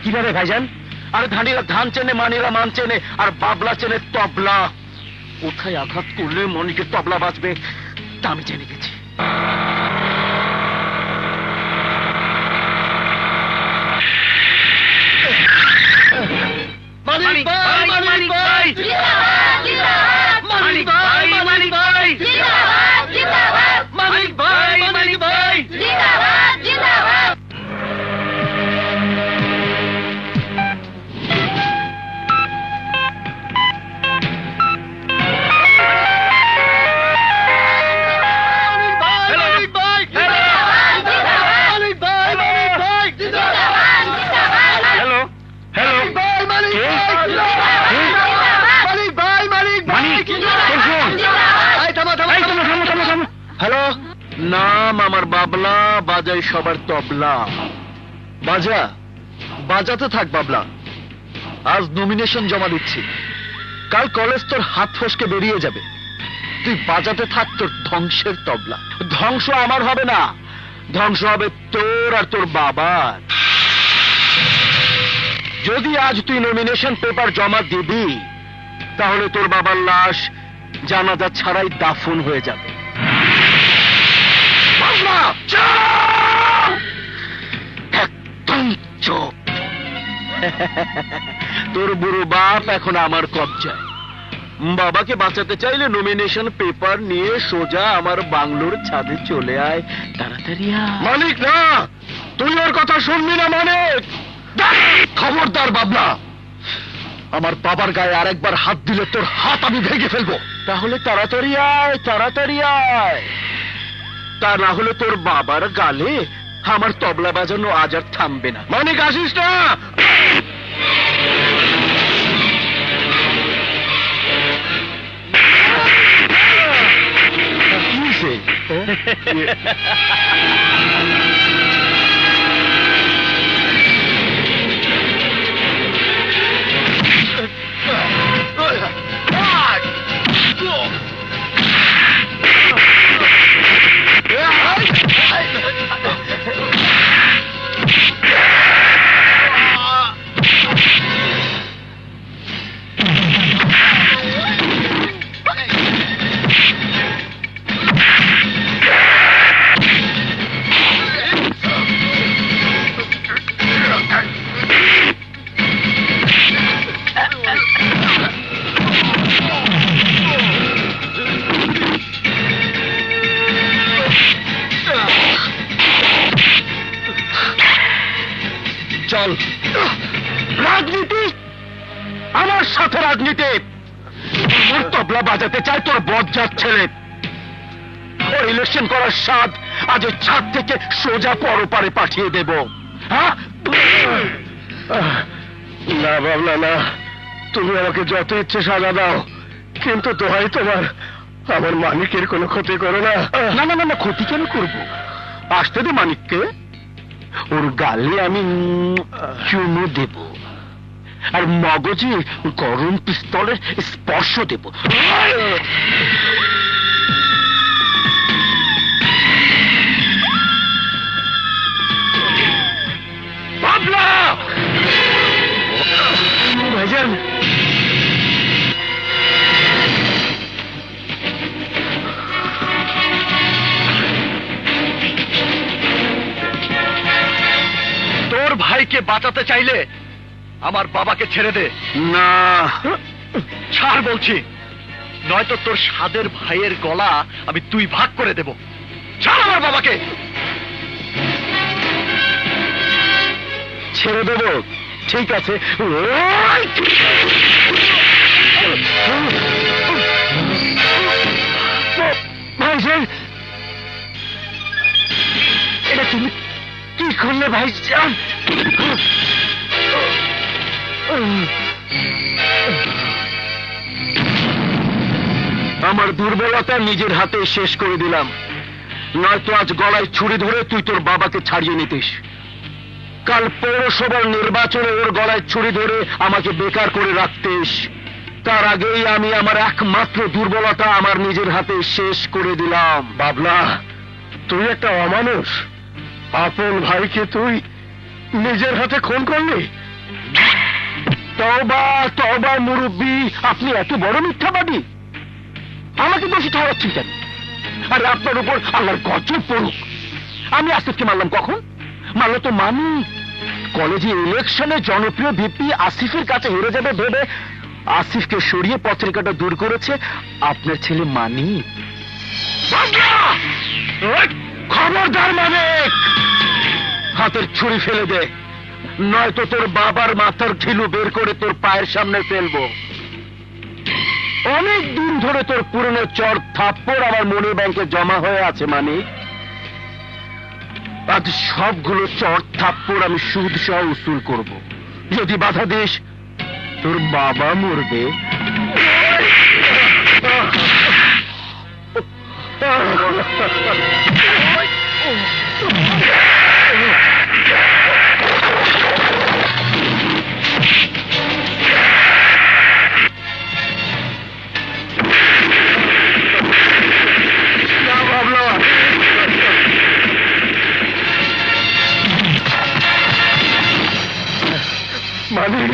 কিভাবে ভাইজান? আরে ধানিরা ধান চেনে, মানিরা মান চেনে, আর বাবলা চেনে তবলা। কোথায় আঘাত করলে মনিকে তবলা বাজবে তা আমি জেনে গেছি। মানিক ভাই, মানিক ভাই, মানিক ভাই, মানিক ভাই, মানিক ভাই, মানিক ভাই। হ্যালো, নাম আমার বাবলা, বাজাই সবার তবলা। বাজা, বাজাতে থাক বাবলা। আজ নমিনেশন জমা দিচ্ছি, কাল কলেজ তোর হাত ফসকে বেরিয়ে যাবে। তুই বাজাতে থাক তোর ধ্বংসের তবলা। ধ্বংস আমার হবে না, ধ্বংস হবে তোর আর তোর বাবার। যদি আজ তুই নমিনেশন পেপার জমা দিবি তাহলে তোর বাবার লাশ জানাজা ছাড়াই দাফন হয়ে যাবে। একদম চুপ। তোর বুড়ো বাপ এখন আমার কবজায়। বাবাকে বাঁচাতে চাইলে নমিনেশন পেপার নিয়ে সোজা আমার বাংলোর ছাদে চলে আয়, তাড়াতাড়ি আয়। মানিক না, তুই ওর কথা শুনবি না মানিক। খবরদার বাবলা, আমার বাবার গায়ে আরেকবার হাত দিলে তোর হাত আমি ভেঙে ফেলবো। তাহলে তাড়াতাড়ি আয়, তাড়াতাড়ি আয়। তা না হলে তোর বাবার গালে আমার তবলা বাজানো আজ আর থামবে না। মানিক আসিস না। চল, রাজনীতি আমার সাথে রাজনীতি। আমার তবলা বাজাতে চায় তোর বজ্জাত ছেলে। ওর ইলেকশন করার স্বাদ আজ ওই ছাদ থেকে সোজা পরপারে পাঠিয়ে দেব। হ্যাঁ না বাবলা না, তুমি আমাকে যত ইচ্ছে সাজা দাও, কিন্তু দোহাই তোমার আমার মানিকের কোনো ক্ষতি করো না। না না না, ক্ষতি কেন করবো? আসতে দে মানিককে, ওর গালে আমি চুমু দেব আর মগজে গরম পিস্তলের স্পর্শ দেব। বাবলা ভাইজান, তোর ভাইকে বাঁচাতে চাইলে আমার বাবাকে ছেড়ে দে। না ছাড় বলছি, নয়তো তোর সাদের ভাইয়ের গলা আমি তুই ভাগ করে দেব। ছাড় আমার বাবাকে। ছেড়ে দেব, ঠিক আছে। ভাইজান তুমি কি করলে ভাইজান? আমার দুর্বলতা নিজের হাতে শেষ করে দিলাম, নয়তো আজ গলায় ছুরি ধরে তুই তোর বাবাকে ছাড়িয়ে নিতিস। কাল পৌরসভার নির্বাচনে ওর গলায় ছুরি ধরে আমাকে বেকার করে রাখতিস। তার আগেই আমি আমার একমাত্র দুর্বলতা আমার নিজের হাতে শেষ করে দিলাম। বাবলা, তুই একটা অমানুষ। আপন ভাইকে তুই নিজের হাতে খুন করলি? তওবা তওবা মুরব্বী, আপনি এত বড় মিথ্যাবাদী। আমাকে দোষী ঠেকাচ্ছেন কেন? আরে আপনার উপর আল্লাহর গজব পড়ুক। আমি আসিফকে মারলাম কখন? মারলো তো মানি কলেজে ইলেকশনে জনপ্রিয় ভিপি আসিফের কাছে হেরে যাবে ভেবে আসিফকে সরিয়ে পথের কাটা দূর করেছে আপনার ছেলে মানি। খবরদার মানিক, হাতের ছুরি ফেলে দে, নয়তো তোর বাবার মাথার ঢিলু বের করে তোর পায়ের সামনে ফেলবো। অনেক দিন ধরে তোর পুরনো চর থাপ্পড় আমার মনি ব্যাংকে জমা হয়ে আছে মানিক। আজ সবগুলো চর থাপ্পড় আমি সুদ সহ উসুল করব। যদি বাধা দিস তোর বাবা মরবে। মানিক,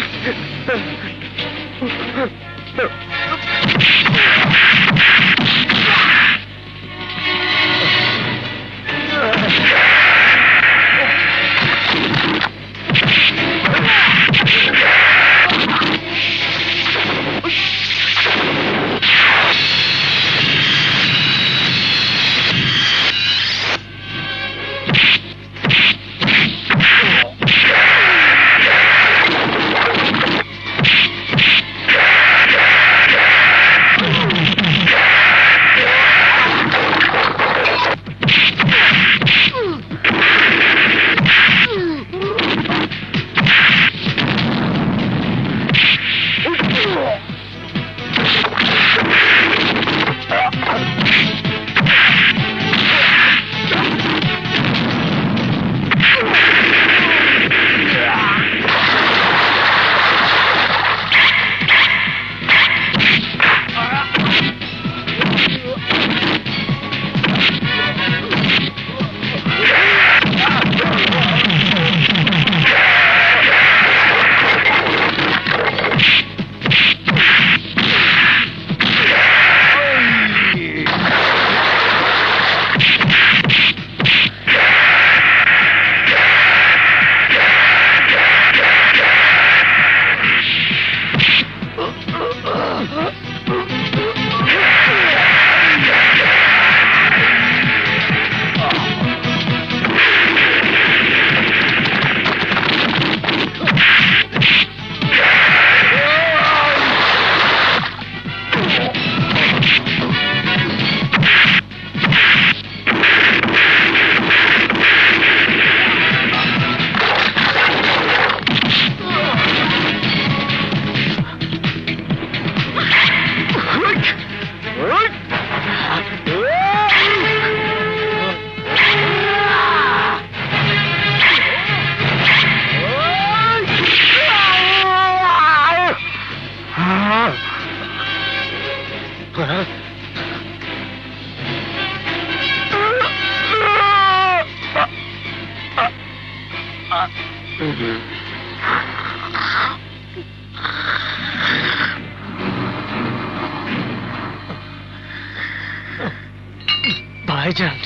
ভাইজান,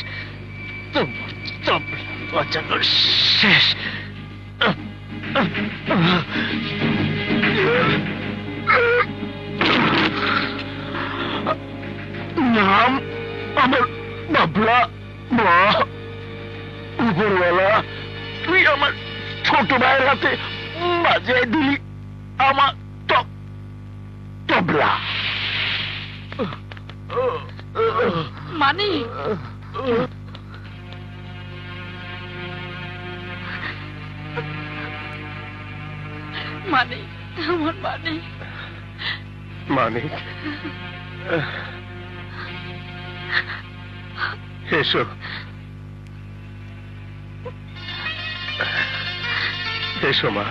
তোমার সব বাঁচানো শেষ। নাম আমার বাবলা। মা, উপরওয়ালা, তুই আমার ছোট ভাইয়ের হাতে বাজিয়ে দিলি আমার তবলা। মানি মানিক, আমার মানিক। মানিক, এসো। এসো মা।